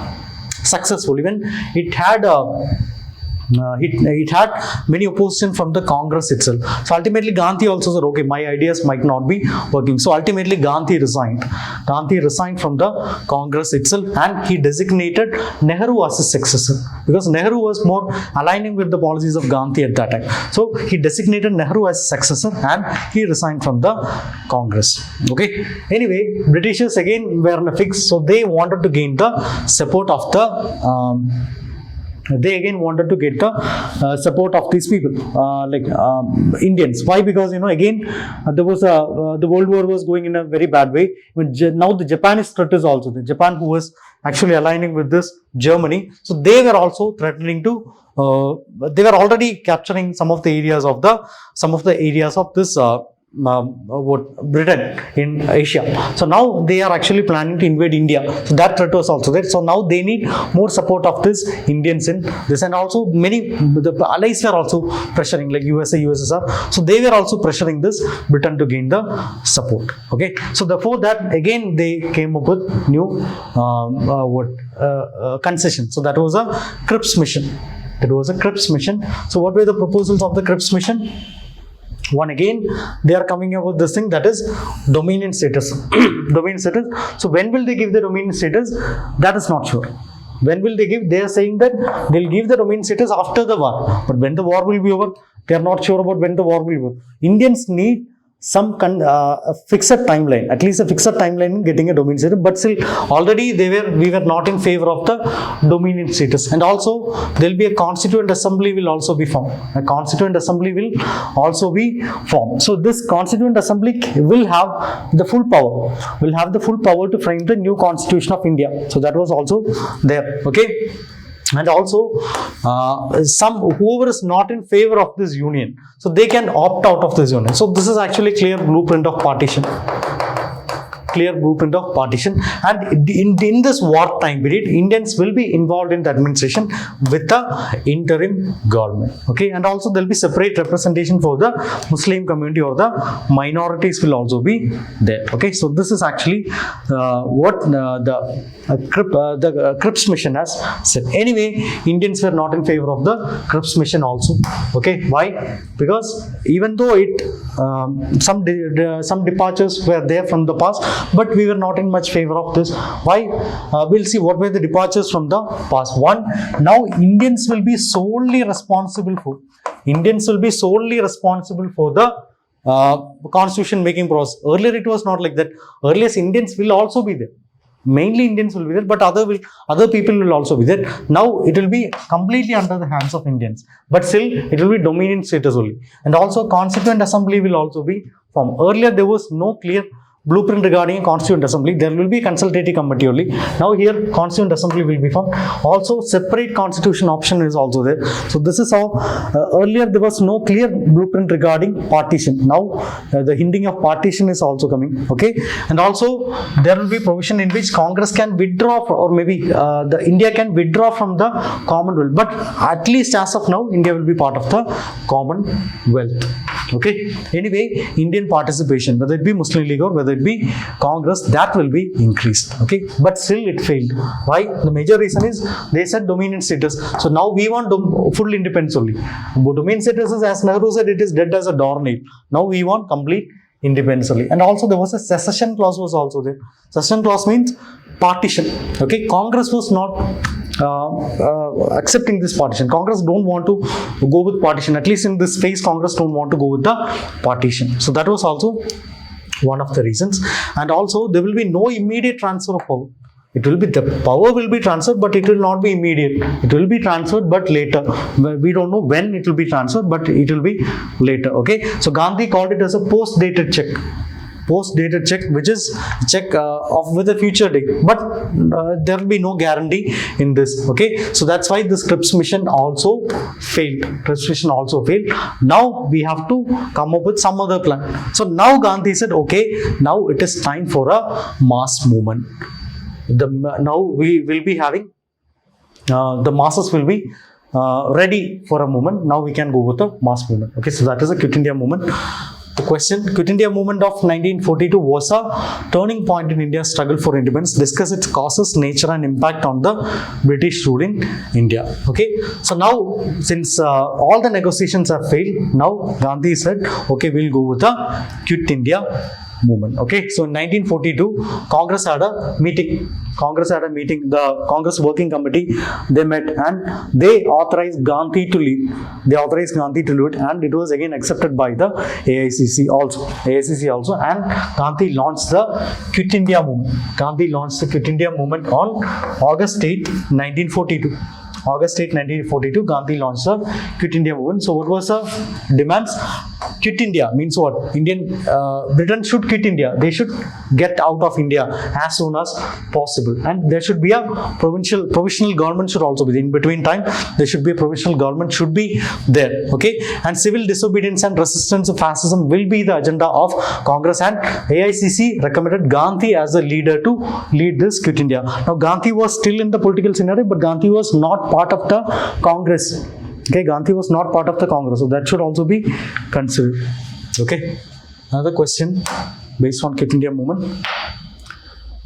successful. Even it had it had many opposition from the Congress itself. So ultimately Gandhi also said, okay, my ideas might not be working. So ultimately Gandhi resigned. Gandhi resigned from the Congress itself and he designated Nehru as his successor because Nehru was more aligning with the policies of Gandhi at that time. So he designated Nehru as successor and he resigned from the Congress. Okay. Anyway, Britishers again were in a fix. So they wanted to gain the support of the they again wanted to get the support of these people, like Indians. Why? Because again there was the World War was going in a very bad way. Now the Japanese threat is also there. Japan, who was actually aligning with this Germany, so they were also threatening to. They were already capturing some of the areas of this. Britain in Asia. So now they are actually planning to invade India. So that threat was also there. So now they need more support of this Indians in this, and also the allies were also pressuring, like USA, USSR. So they were also pressuring this Britain to gain the support. Okay. So therefore that again they came up with new concession. So that was a Cripps mission. So what were the proposals of the Cripps mission? One, again, they are coming up with this thing, that is dominion status. Dominion status. So when will they give the dominion status? That is not sure. When will they give? They are saying that they'll give the dominion status after the war. But when the war will be over, they are not sure about when the war will be over. Indians need some fixed timeline, at least a fixed timeline in getting a dominion status. But still, already we were not in favor of the dominion status. And also, there will be a constituent assembly will also be formed. A constituent assembly will also be formed. So this constituent assembly will have the full power, to frame the new constitution of India. So that was also there. Okay. And also, whoever is not in favor of this union, so they can opt out of this union. So this is actually clear blueprint of partition. And in this war time period, Indians will be involved in the administration with the interim government. Okay, and also there will be separate representation for the Muslim community, or the minorities will also be there. Okay, so this is actually what the Cripps mission has said. Anyway, Indians were not in favor of the Cripps mission also. Okay, why? Because even though some departures were there from the past, but we were not in much favor of this. Why? We'll see what were the departures from the past. One, now Indians will be solely responsible for the constitution making process. Earlier it was not like that. Earlier Indians will also be there. Mainly Indians will be there, but other people will also be there. Now it will be completely under the hands of Indians, but still it will be dominion status only. And also Constituent Assembly will also be formed. Earlier there was no clear blueprint regarding a Constituent Assembly. There will be a consultative committee only. Now here Constituent Assembly will be formed. Also separate constitution option is also there. So this is how earlier there was no clear blueprint regarding partition. Now the hinting of partition is also coming. Okay, and also there will be provision in which Congress can withdraw or maybe the India can withdraw from the Commonwealth. But at least as of now, India will be part of the Commonwealth. Okay. Anyway, Indian participation, whether it be Muslim League or whether it be Congress, that will be increased. Okay, but still it failed. Why? The major reason is they said dominion status. So now we want full independence only. But dominion status is, as Nehru said, it is dead as a doornail. Now we want complete independence only. And also there was a secession clause was also there. Secession clause means partition. Okay, Congress was not accepting this partition. Congress don't want to go with partition. At least in this phase, Congress don't want to go with the partition. So that was also one of the reasons. And also there will be no immediate transfer of power. It will be, the power will be transferred, but it will not be immediate. It will be transferred, but later. We don't know when it will be transferred, but it will be later. Okay. So Gandhi called it as a post-dated check. Post-dated check, which is check of with a future date, but there will be no guarantee in this. Okay, so that's why the Scripps mission also failed. Scripps mission also failed. Now we have to come up with some other plan. So now Gandhi said, okay, now it is time for a mass movement. Now we will be having the masses will be ready for a movement. Now we can go with the mass movement. Okay, so that is a Quit India movement. The question, Quit India movement of 1942 was a turning point in India's struggle for independence. Discuss its causes, nature and impact on the British rule in India. Okay, so now since all the negotiations have failed, now Gandhi said, okay, we'll go with the Quit India movement. Okay, so in 1942, Congress had a meeting. The Congress Working Committee, they met and they authorized Gandhi to lead. And it was again accepted by the AICC also. And Gandhi launched the Quit India movement. On August 8, 1942. Gandhi launched the Quit India movement. So what was the demands? Quit India means what? Britain should quit India. They should get out of India as soon as possible. And there should be a provisional government should also be. In between time, there should be a provisional government should be there. Okay. And civil disobedience and resistance to fascism will be the agenda of Congress. And AICC recommended Gandhi as the leader to lead this Quit India. Now Gandhi was still in the political scenario, but Gandhi was not part of the Congress. Okay, Gandhi was not part of the Congress, so that should also be considered. Okay, another question based on Quit India movement.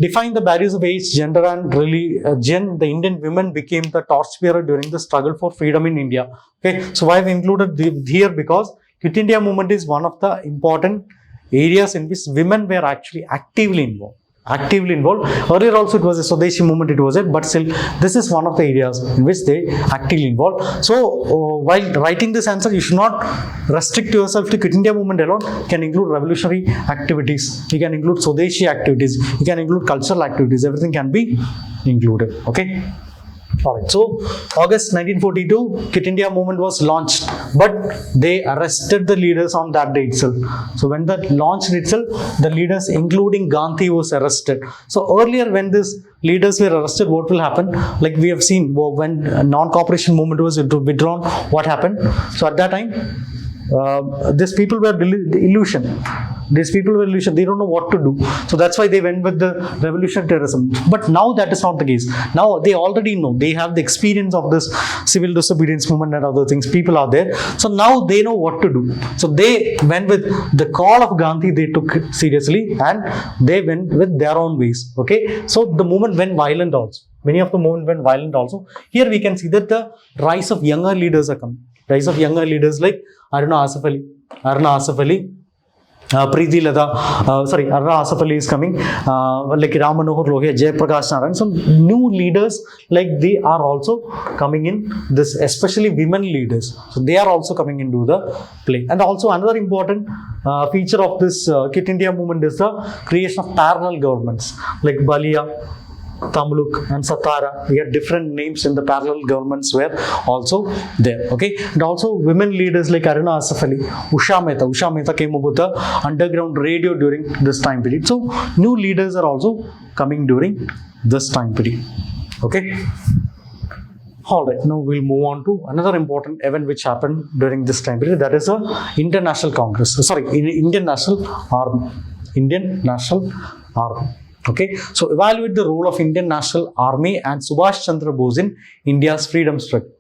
Define the barriers of age, gender and religion. The Indian women became the torchbearer during the struggle for freedom in India. Okay, so why I've included here because Quit India movement is one of the important areas in which women were actually actively involved. Earlier also it was a Swadeshi movement, but still this is one of the areas in which they actively involved. So while writing this answer, you should not restrict yourself to Quit India movement alone. You can include revolutionary activities, you can include Swadeshi activities, you can include cultural activities, everything can be included. Okay. Alright, so August 1942, Quit India movement was launched, but they arrested the leaders on that day itself. So when that launched itself, the leaders including Gandhi was arrested. So earlier when these leaders were arrested, what will happen? Like we have seen when non-cooperation movement was withdrawn, what happened? So at that time, these people were illusion. They don't know what to do. So that's why they went with the revolutionary terrorism. But now that is not the case. Now they already know. They have the experience of this civil disobedience movement and other things. People are there. So now they know what to do. So they went with the call of Gandhi. They took it seriously and they went with their own ways. Okay. So the movement went violent also. Many of the movement went violent also. Here we can see that the rise of younger leaders are coming. Rise of younger leaders like Aruna Asaf Ali, Preeti Lada, Aruna Asaf Ali is coming, like Ram Manohar Lohia, Jay Prakash Narayan. Some new leaders like they are also coming in this, especially women leaders. So they are also coming into the play. And also another important feature of this Quit India movement is the creation of parallel governments like Balia, Tamluk and Satara. We had different names in the parallel governments were also there. Okay, and also women leaders like Aruna Asaf Ali, Usha Mehta. Usha Mehta came up with the underground radio during this time period. So new leaders are also coming during this time period. Okay. Alright, now we'll move on to another important event which happened during this time period. That is the International Congress. Indian National Army. Indian National Army. Okay, so evaluate the role of Indian National Army and Subhash Chandra Bose in India's freedom struggle.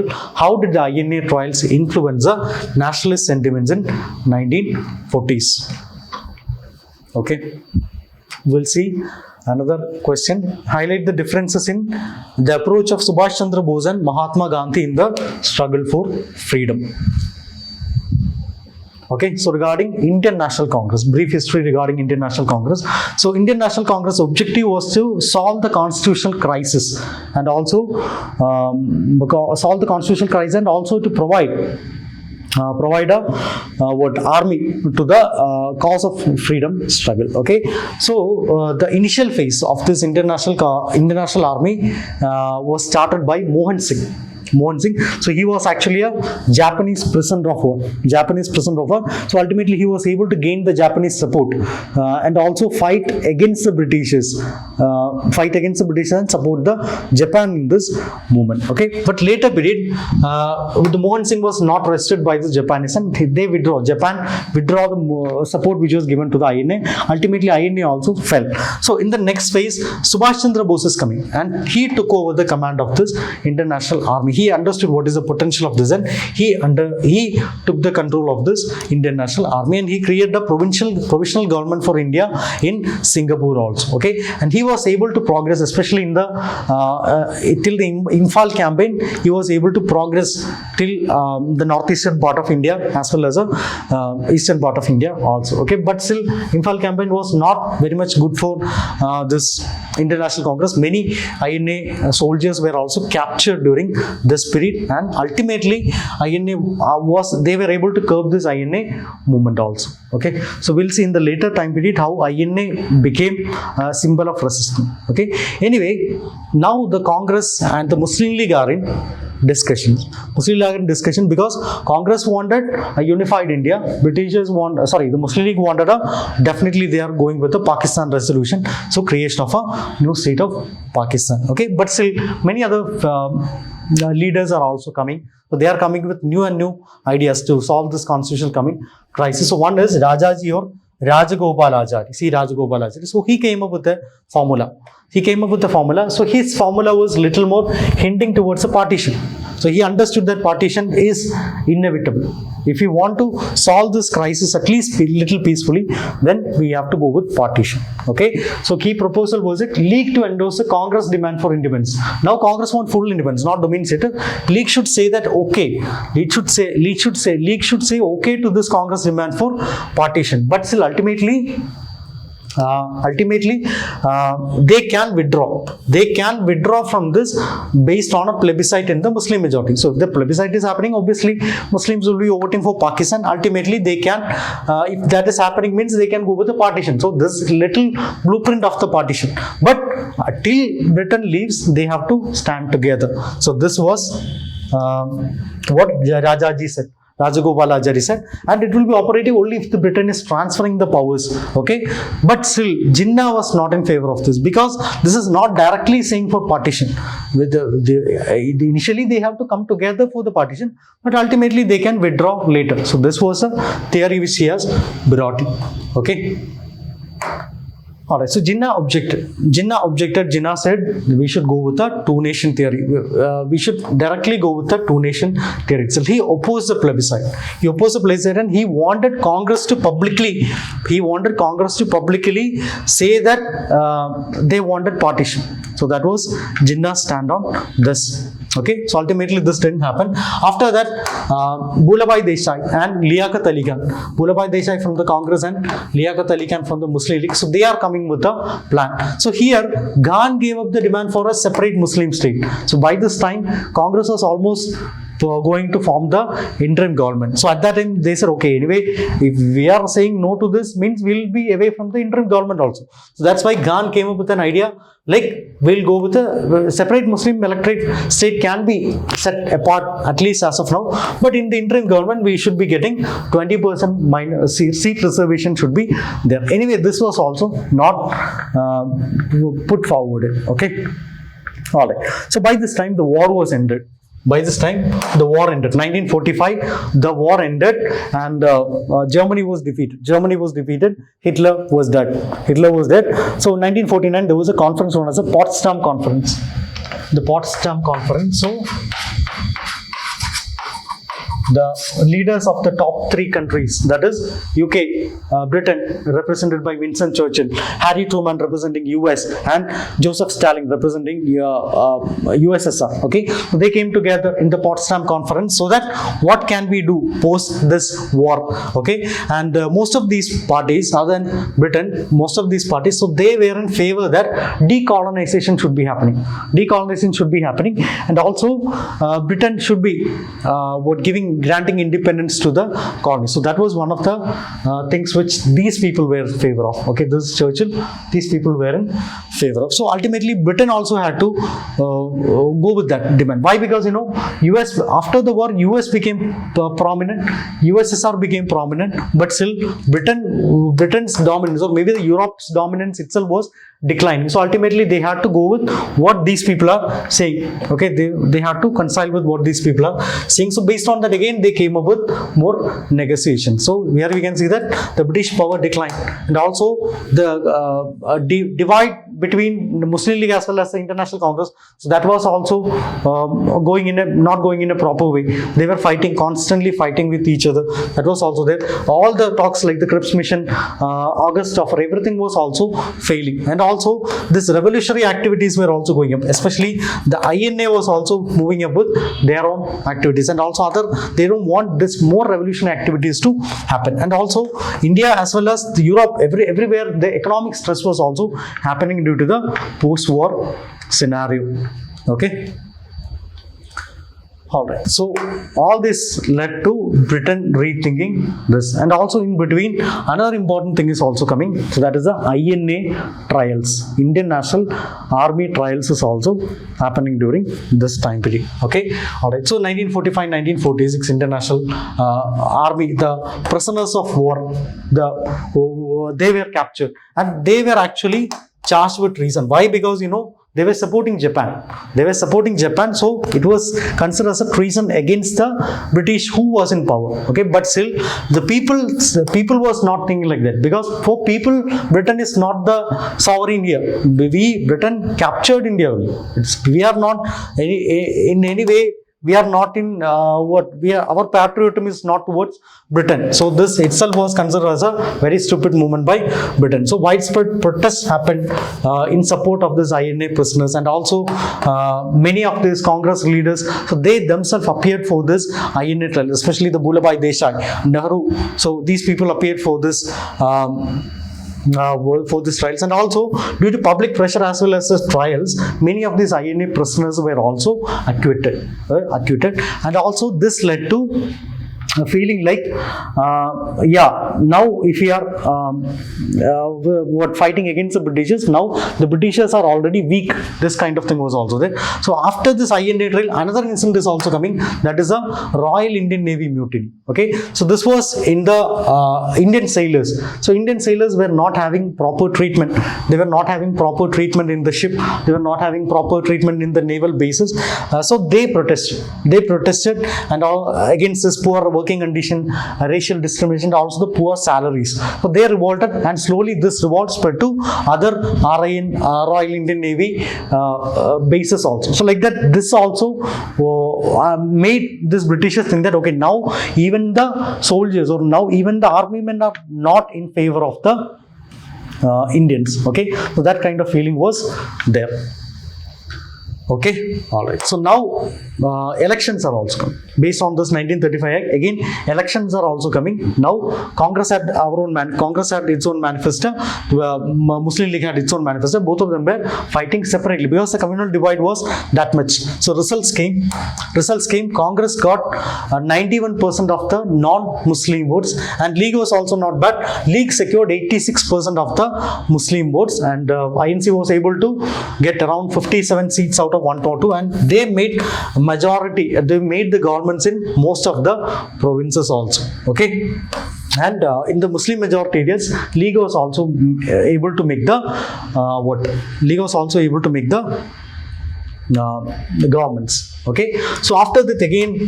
How did the INA trials influence the nationalist sentiments in 1940s? Okay, we'll see another question. Highlight the differences in the approach of Subhash Chandra Bose and Mahatma Gandhi in the struggle for freedom. Okay, so regarding Indian National Congress, brief history regarding Indian National Congress. So Indian National Congress objective was to solve the constitutional crisis and also to provide a army to the cause of freedom struggle. Okay, so the initial phase of this international army was started by Mohan Singh. So he was actually a Japanese prisoner of war. So ultimately he was able to gain the Japanese support and also fight against the Britishers and support the Japan in this movement. Okay, but later period, the Mohan Singh was not trusted by the Japanese and they withdraw. Japan withdraw the support which was given to the INA. Ultimately INA also fell. So in the next phase, Subhash Chandra Bose is coming and he took over the command of this international army. He understood what is the potential of this and he took the control of this Indian National Army and he created a provisional government for India in Singapore also. Okay, and he was able to progress, especially in the till the Imphal campaign. He was able to progress till the northeastern part of India as well as the eastern part of India also. Okay, but still Imphal campaign was not very much good for this International Congress. Many INA soldiers were also captured during this period and ultimately INA they were able to curb this INA movement also. Okay, so we'll see in the later time period how INA became a symbol of resistance. Okay, anyway, now the Congress and the Muslim League are in discussion because Congress wanted a unified India. The Muslim League wanted definitely they are going with the Pakistan resolution, so creation of a new state of Pakistan. Okay, but still many other leaders are also coming. So they are coming with new ideas to solve this constitutional crisis. So one is Rajaji or Rajagopal Achari. So he came up with a formula. So his formula was little more hinting towards a partition. So he understood that partition is inevitable. If we want to solve this crisis at least little peacefully, then we have to go with partition. Okay, so key proposal was it League to endorse the Congress demand for independence. Now Congress want full independence, not domain status. League should say that okay. League should say okay to this Congress demand for partition. But still ultimately they can withdraw from this based on a plebiscite in the Muslim majority. So if the plebiscite is happening, obviously Muslims will be voting for Pakistan. Ultimately they can, if that is happening, means they can go with the partition. So this is little blueprint of the partition, but till Britain leaves they have to stand together. So this was what Rajaji said. Rajagopal Achari said, and it will be operative only if the Britain is transferring the powers. Okay, but still Jinnah was not in favor of this because this is not directly saying for partition. With initially they have to come together for the partition, but ultimately they can withdraw later. So this was a theory which he has brought in. Okay. Alright, so Jinnah objected. Jinnah said we should go with the two-nation theory. We should directly go with the two-nation theory itself. He opposed the plebiscite. And he wanted Congress to publicly say that they wanted partition. So that was Jinnah's stand on this. Okay, so ultimately this didn't happen. After that, Bhulabhai Desai and Liaquat Ali Khan. Bhulabhai Desai from the Congress and Liaquat Ali Khan from the Muslim League. So they are coming with a plan. So here, Khan gave up the demand for a separate Muslim state. So by this time, Congress was almost going to form the interim government. So at that time they said, okay, anyway, if we are saying no to this, means we'll be away from the interim government also. So that's why Ghan came up with an idea, like we'll go with a separate Muslim electorate state can be set apart, at least as of now, but in the interim government we should be getting 20% seat reservation should be there. Anyway, this was also not put forward. Okay, all right. So by this time the war was ended. By this time, the war ended. 1945, the war ended, and Germany was defeated. Germany was defeated. Hitler was dead. Hitler was dead. So, 1949, there was a conference known as the Potsdam Conference. The Potsdam Conference. So, the leaders of the top three countries, that is UK, Britain, represented by Winston Churchill, Harry Truman representing US, and Joseph Stalin representing USSR. Okay, they came together in the Potsdam Conference so that what can we do post this war? Okay, and most of these parties, other than Britain, most of these parties, so they were in favor that decolonization should be happening. Decolonization should be happening, and also Britain should be granting independence to the colony. So that was one of the things which these people were in favor of. Okay, this is Churchill. These people were in favor of. So ultimately, Britain also had to go with that demand. Why? Because US after the war, US became prominent, USSR became prominent, but still Britain's dominance, or maybe the Europe's dominance itself was declining. So ultimately, they had to go with what these people are saying. Okay, they had to reconcile with what these people are saying. So based on that, again, they came up with more negotiation. So here we can see that the British power declined, and also the divide between the Muslim League as well as the International Congress. So that was also not going in a proper way. They were constantly fighting with each other. That was also there. All the talks like the Cripps Mission, August Offer, everything was also failing. And also this revolutionary activities were also going up. Especially the INA was also moving up with their own activities. And also they don't want this more revolutionary activities to happen. And also India as well as Europe, everywhere the economic stress was also happening due to the post-war scenario. Okay. Alright, so all this led to Britain rethinking this, and also in between another important thing is also coming, so that is the INA trials. Indian National Army trials is also happening during this time period. Okay, alright, so 1945-1946 International Army, the prisoners of war, they were captured, and they were actually charged with treason. Why? Because they were supporting Japan. So it was considered as a treason against the British who was in power. Okay, but still the people was not thinking like that, because for people, Britain is not the sovereign here. Britain captured India. We are not in any way. We are not in our patriotism is not towards Britain. So this itself was considered as a very stupid movement by Britain. So widespread protests happened in support of this INA prisoners, and also many of these Congress leaders, so they themselves appeared for this INA trial, especially the Vallabhbhai Desai, Nehru. So these people appeared for this trials, and also due to public pressure as well as the trials, many of these INA prisoners were also acquitted, and also this led to a feeling like now if we are fighting against the Britishers, now the Britishers are already weak. This kind of thing was also there. So after this INA trial, another incident is also coming, that is a Royal Indian Navy mutiny. Okay, so this was in the Indian sailors. So Indian sailors were not having proper treatment. They were not having proper treatment in the ship. They were not having proper treatment in the naval bases. So they protested and against this poor working condition, racial discrimination, also the poor salaries. So they revolted, and slowly this revolt spread to other Royal Indian Navy bases also. So like that, this also made this Britishers think that okay, now even the soldiers, or now even the army men are not in favor of the Indians. Okay, so that kind of feeling was there. Okay, all right. So now elections are also coming. Based on this 1935 Act, again, elections are also coming. Now, Congress had Congress had its own manifesto, Muslim League had its own manifesto. Both of them were fighting separately because the communal divide was that much. So results came. Congress got 91% of the non-Muslim votes, and League was also not bad. League secured 86% of the Muslim votes, and INC was able to get around 57 seats out of 102, and they made majority. They made the governments in most of the provinces also. Okay. And in the Muslim majority areas, League was also able to make the League was also able to make the governments. Okay, so after that again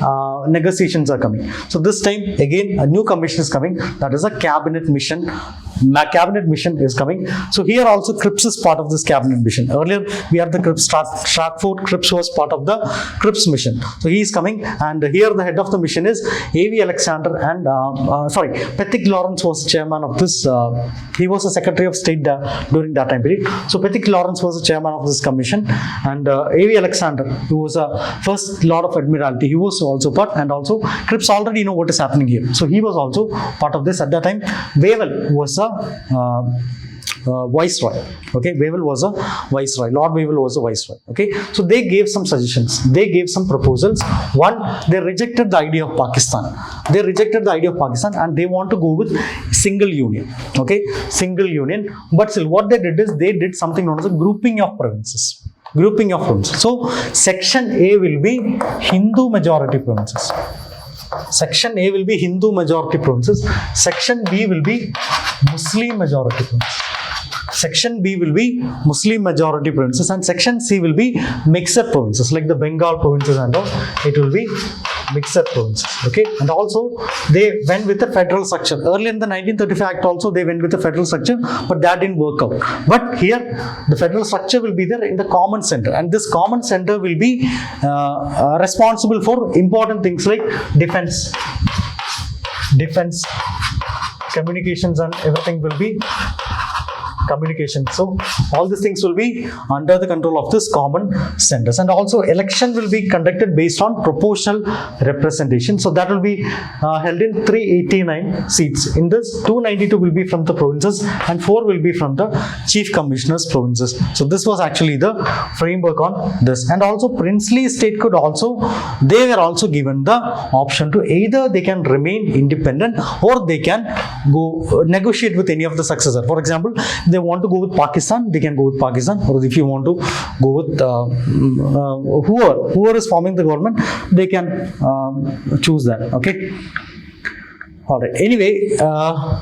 negotiations are coming. So this time again a new commission is coming, that is a cabinet mission. Cabinet mission is coming. So here also Cripps is part of this cabinet mission. Earlier we had the Cripps, Stratford Cripps was part of the Cripps mission. So he is coming, and here the head of the mission is A.V. Alexander, and Pethick Lawrence was chairman of this. He was a Secretary of State during that time period. So Pethick Lawrence was the chairman of this commission, and A.V. Alexander, who was a First Lord of Admiralty, he was also part, and also Cripps already know what is happening here. So he was also part of this. At that time, Wavell was a viceroy. Okay, Wavell was a viceroy. Lord Wavell was a viceroy. Okay, so they gave some suggestions. They gave some proposals. One, they rejected the idea of Pakistan. And they want to go with single union. Okay, single union. But still, what they did is they did something known as a grouping of provinces. So section A will be Hindu majority provinces. Section A will be Hindu majority provinces. Section B will be Muslim majority provinces. Section B will be Muslim majority provinces, and Section C will be mixed provinces like the Bengal provinces and all. It will be mixed provinces. Okay, and also they went with a federal structure. Earlier in the 1935 Act also they went with a federal structure, but that didn't work out. But here the federal structure will be there in the common center, and this common center will be responsible for important things like defense, communications, and everything will be communication. So all these things will be under the control of this common centers, and also election will be conducted based on proportional representation. So that will be held in 389 seats. In this, 292 will be from the provinces and 4 will be from the chief commissioners provinces. So this was actually the framework on this. And also princely state could also, they were also given the option to either they can remain independent or they can go negotiate with any of the successor. For example, they want to go with Pakistan, they can go with Pakistan, or if you want to go with whoever is forming the government, they can choose that. Okay. Alright. Anyway,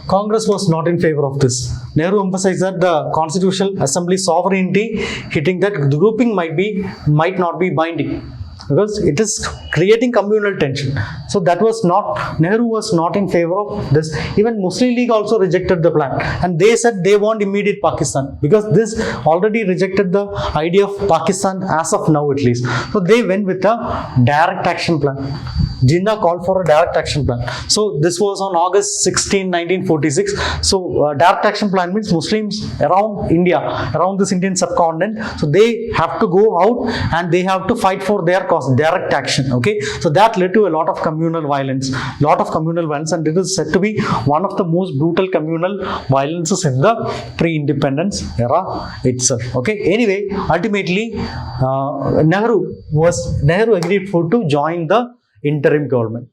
Congress was not in favor of this. Nehru emphasized that the Constitutional Assembly sovereignty, hitting that the grouping might not be binding, because it is creating communal tension. So that was not, Nehru was not in favor of this. Even Muslim League also rejected the plan, and they said they want immediate Pakistan, because this already rejected the idea of Pakistan as of now at least. So they went with a direct action plan. Jinnah called for a direct action plan. So this was on August 16, 1946. So direct action plan means Muslims around India, around this Indian subcontinent, so they have to go out and they have to fight for their cause, direct action. Okay, so that led to a lot of communal violence, and it is said to be one of the most brutal communal violences in the pre-independence era itself. Okay, anyway, ultimately Nehru agreed to join the interim government,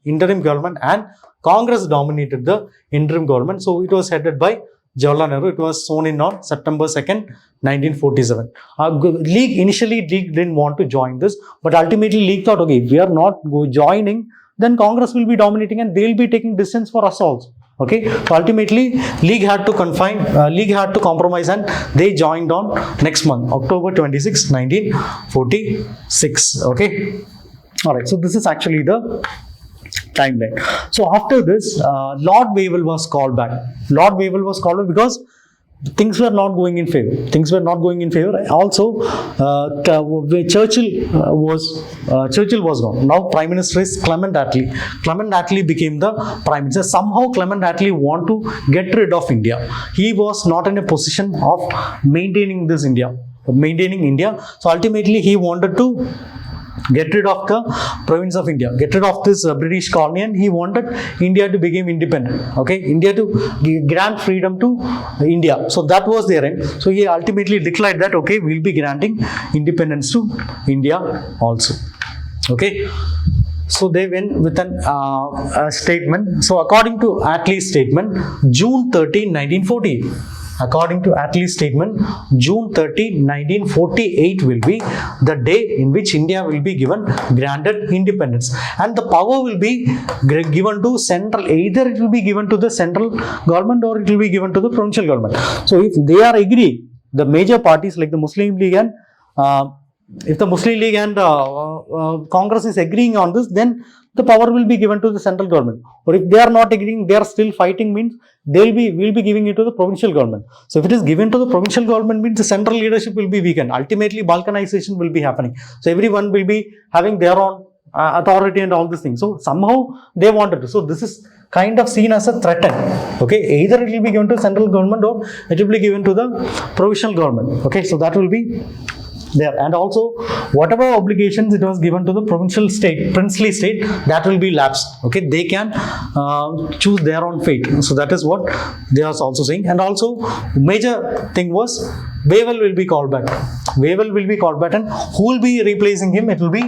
and Congress dominated the interim government. So it was headed by Jawaharlal Nehru. It was sworn in on September 2nd, 1947. Initially League didn't want to join this, but ultimately League thought, okay, if we are not joining, then Congress will be dominating and they will be taking distance for us also. Okay, so ultimately League had to compromise, and they joined on next month, October 26, 1946. Okay. Alright, so this is actually the timeline. So after this, Lord Wavell was called back. Because things were not going in favor. Also, Churchill was gone. Now Prime Minister is Clement Attlee. Clement Attlee became the Prime Minister. Somehow Clement Attlee want to get rid of India. He was not in a position of maintaining India. So ultimately he wanted to get rid of the province of India, get rid of this British colony, and he wanted India to become independent. Okay, India to grant freedom to India. So that was their aim. So he ultimately declared that, okay, we'll be granting independence to India also. Okay. So they went with a statement. So according to Attlee's statement, June 13, 1940. According to Attlee's statement, June 30, 1948 will be the day in which India will be granted independence. And the power will be given to central, either it will be given to the central government or it will be given to the provincial government. So if they are agreeing, the major parties like the Muslim League and if the Muslim League and Congress is agreeing on this, then the power will be given to the central government. Or if they are not agreeing, they are still fighting, means will be giving it to the provincial government. So if it is given to the provincial government, means the central leadership will be weakened. Ultimately, balkanization will be happening. So everyone will be having their own authority and all these things. So somehow they wanted to. So this is kind of seen as a threat. Okay, either it will be given to central government or it will be given to the provincial government. Okay, so that will be there. And also whatever obligations it was given to the provincial state, princely state, that will be lapsed. Okay, they can choose their own fate. So that is what they are also saying. And also major thing was Wavell will be called back. Wavell will be called back, and who will be replacing him? It will be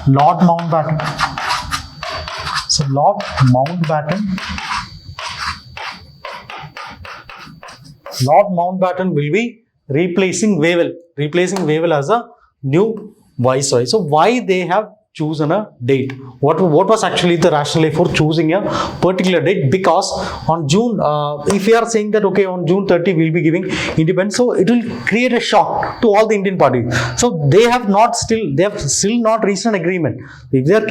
Lord Mountbatten. So Lord Mountbatten will be replacing Wavell as a new viceroy. So why they have chosen a date? What was actually the rationale for choosing a particular date? Because on June, if we are saying that, okay, on June 30 we will be giving independence, so it will create a shock to all the Indian parties. So they have still not reached an agreement. If they are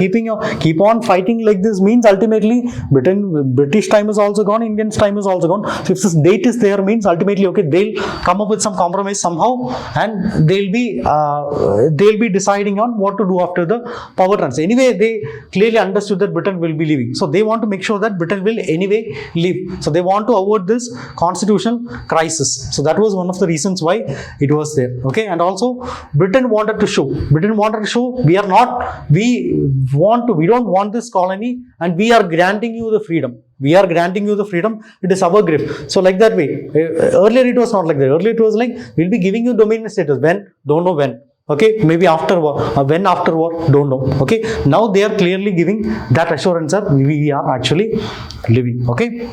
keep on fighting like this, means ultimately British time is also gone, Indian time is also gone. So if this date is there, means ultimately, okay, they'll come up with some compromise somehow, and they'll be deciding on what to do after the power transfer. Anyway, they clearly understood that Britain will be leaving. So they want to make sure that Britain will anyway leave. So they want to avoid this constitutional crisis. So that was one of the reasons why it was there. Okay, and also Britain wanted to show we don't want this colony, and we are granting you the freedom. It is our grip. So like that way. Earlier it was not like that. Earlier it was like, we'll be giving you dominion status. When? Don't know when. Okay, maybe after war. When after war? Don't know. Okay, now they are clearly giving that assurance that we are actually living. Okay.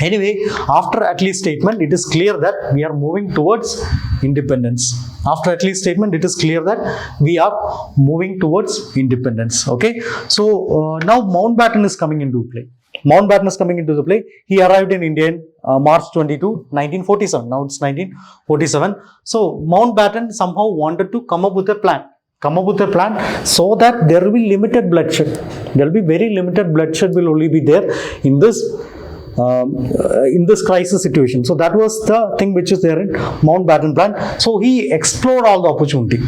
Anyway, after Attlee's statement, it is clear that we are moving towards independence. After Attlee's statement, it is clear that we are moving towards independence. Okay, so now Mountbatten is coming into play. He arrived in India in March 22, 1947. Now it's 1947. So Mountbatten somehow wanted to come up with a plan so that there will be limited bloodshed. There will be very limited bloodshed will only be there in this crisis situation. So that was the thing which is there in Mountbatten plan. So he explored all the opportunity.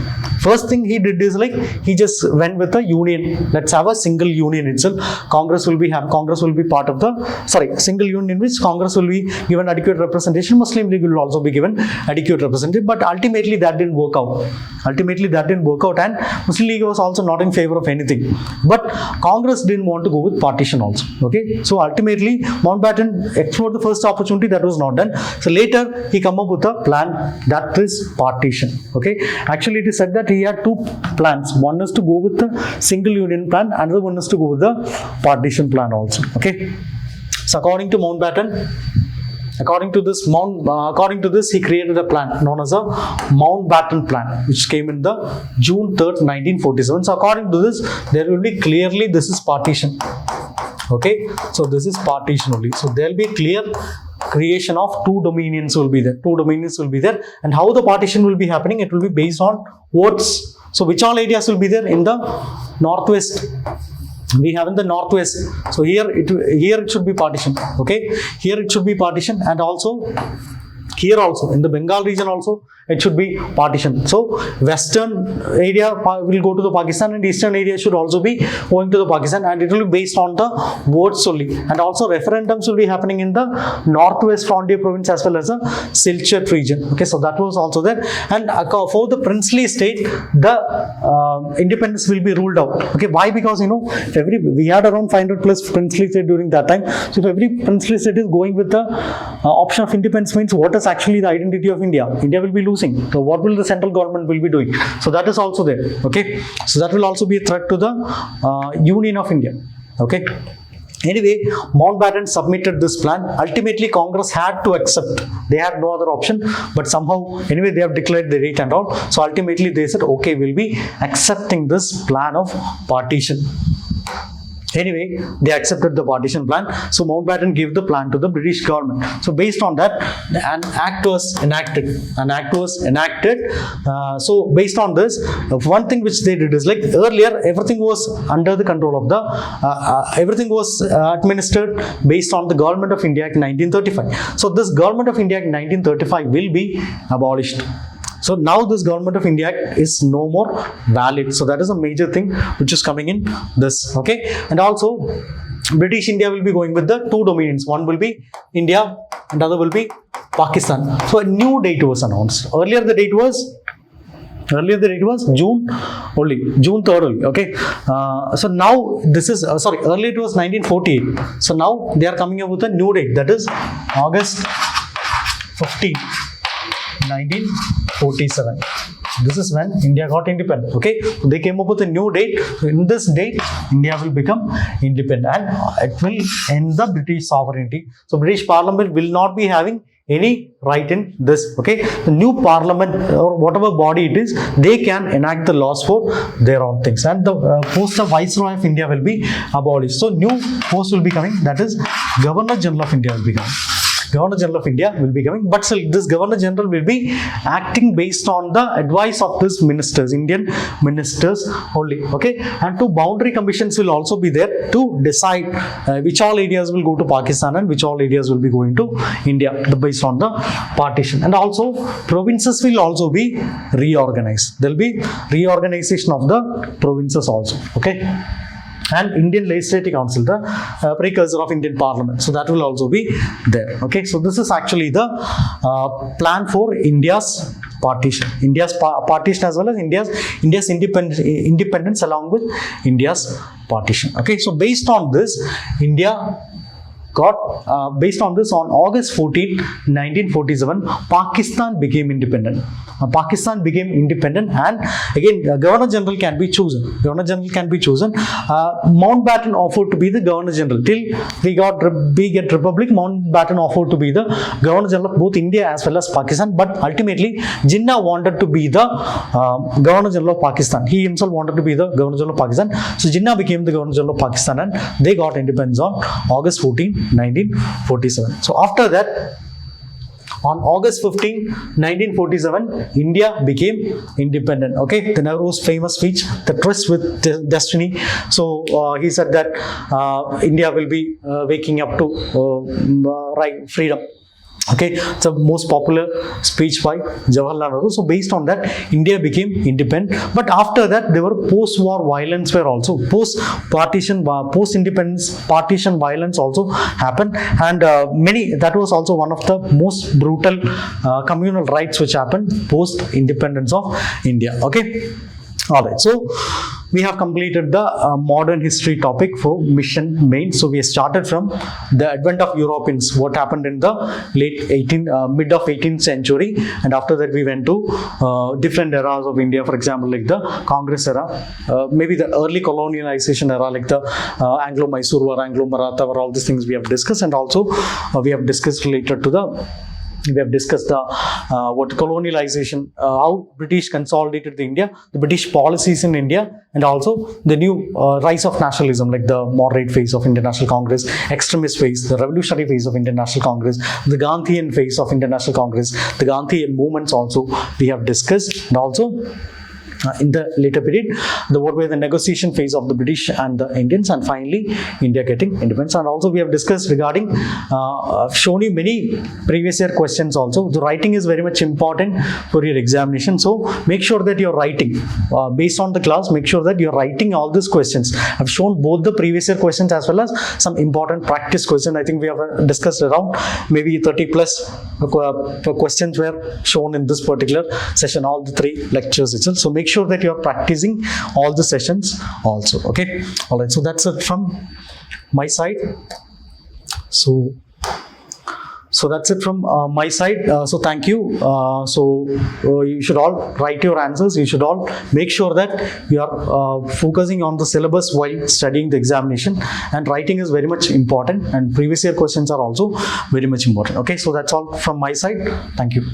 First thing he did is like, he just went with a union. Let's have a single union itself. Congress will be part of the single union in which Congress will be given adequate representation. Muslim League will also be given adequate representation. But ultimately that didn't work out. And Muslim League was also not in favor of anything. But Congress didn't want to go with partition also. Okay, so ultimately Mountbatten explored the first opportunity, that was not done. So later he come up with a plan, that is partition. Okay, actually it is said that he had two plans. One is to go with the single union plan, another one is to go with the partition plan also. Okay, so according to Mountbatten, according to this, he created a plan known as a Mountbatten plan, which came in the June 3rd, 1947. So according to this, there will be clearly, this is partition. Okay, so this is partition only. So there will be clear creation of two dominions will be there. And how the partition will be happening, it will be based on votes. So which all areas will be there? In the northwest. We have in the northwest. So here it should be partition. Okay, here it should be partition, and also Here also, in the Bengal region also, it should be partition. So, western area will go to the Pakistan and eastern area should also be going to the Pakistan, and it will be based on the votes only. And also referendums will be happening in the northwest frontier province as well as the Silchar region. Okay, so that was also there. And for the princely state, the independence will be ruled out. Okay, why? Because we had around 500 plus princely state during that time. So if every princely state is going with the option of independence, means what is actually the identity of India? India will be losing. So what will the central government will be doing? So that is also there. Okay, so that will also be a threat to the Union of India. Okay. Anyway, Mountbatten submitted this plan. Ultimately, Congress had to accept. They had no other option. But somehow, anyway, they have declared the date and all. So ultimately, they said, okay, we'll be accepting this plan of partition. Anyway, they accepted the partition plan. So Mountbatten gave the plan to the British government. So based on that, an act was enacted. So based on this, one thing which they did is, like earlier, everything was under the control of the, everything was administered based on the Government of India Act 1935. So this Government of India Act 1935 will be abolished. So now this Government of India Act is no more valid. So that is a major thing which is coming in this. Okay, and also British India will be going with the two dominions. One will be India and other will be Pakistan. So a new date was announced. Earlier the date was June 3rd only. Okay, so now this is earlier it was 1948. So now they are coming up with a new date, that is August 15, 1947. This is when India got independent. Okay, they came up with a new date. So in this date, India will become independent and it will end the British sovereignty. So British Parliament will not be having any right in this. Okay, the new Parliament or whatever body it is, they can enact the laws for their own things, and the post of Viceroy of India will be abolished. So new post will be coming, that is Governor General of India will be coming. Governor General of India will be coming, but still this Governor General will be acting based on the advice of these ministers, Indian ministers only. Okay, and two boundary commissions will also be there to decide which all areas will go to Pakistan and which all areas will be going to India based on the partition. And also provinces will also be reorganized. There will be reorganization of the provinces also. Okay. And Indian Legislative Council, the precursor of Indian Parliament. So that will also be there. Okay, so this is actually the plan for India's partition. India's partition as well as India's independence along with India's partition. Okay, so based on this, India got, based on this, on August 14, 1947, Pakistan became independent. Pakistan became independent, and again Governor General can be chosen. Mountbatten offered to be the Governor General till we get Republic. Mountbatten offered to be the Governor General of both India as well as Pakistan, but ultimately Jinnah wanted to be the Governor General of Pakistan. He himself wanted to be the Governor General of Pakistan. So Jinnah became the Governor General of Pakistan, and they got independence on August 14, 1947. So after that, on August 15, 1947, India became independent. Okay, the Nehru's famous speech, "The Tryst with Destiny." So he said that India will be waking up to freedom. Okay, it's the most popular speech by Jawaharlal Nehru. So based on that, India became independent. But after that, there were post-war violence were also post-independence partition violence also happened, and that was also one of the most brutal communal rights which happened post-independence of India. Okay. Alright, so we have completed the modern history topic for mission main. So we started from the advent of Europeans, what happened in the mid of 18th century, and after that we went to different eras of India. For example, like the Congress era, maybe the early colonialization era, like the Anglo-Mysore War, Anglo-Maratha War, all these things we have discussed, and also we have discussed related to the what colonialization, how British consolidated India, the British policies in India, and also the new rise of nationalism, like the moderate phase of Indian National Congress, extremist phase, the revolutionary phase of Indian National Congress, the Gandhian phase of Indian National Congress, the Gandhian movements also we have discussed, and also in the later period, what were the negotiation phase of the British and the Indians, and finally India getting independence. And also we have discussed regarding shown you many previous year questions also. The writing is very much important for your examination, so make sure that you're writing based on the class. Make sure that you're writing all these questions. I've shown both the previous year questions as well as some important practice questions. I think we have discussed around maybe 30 plus questions were shown in this particular session, all the 3 lectures itself. So make sure that you are practicing all the sessions also. Okay, all right, so that's it from my side. So that's it from my side. So thank you. You should all write your answers. You should all make sure that you are focusing on the syllabus while studying the examination, and writing is very much important, and previous year questions are also very much important. Okay, so that's all from my side. Thank you.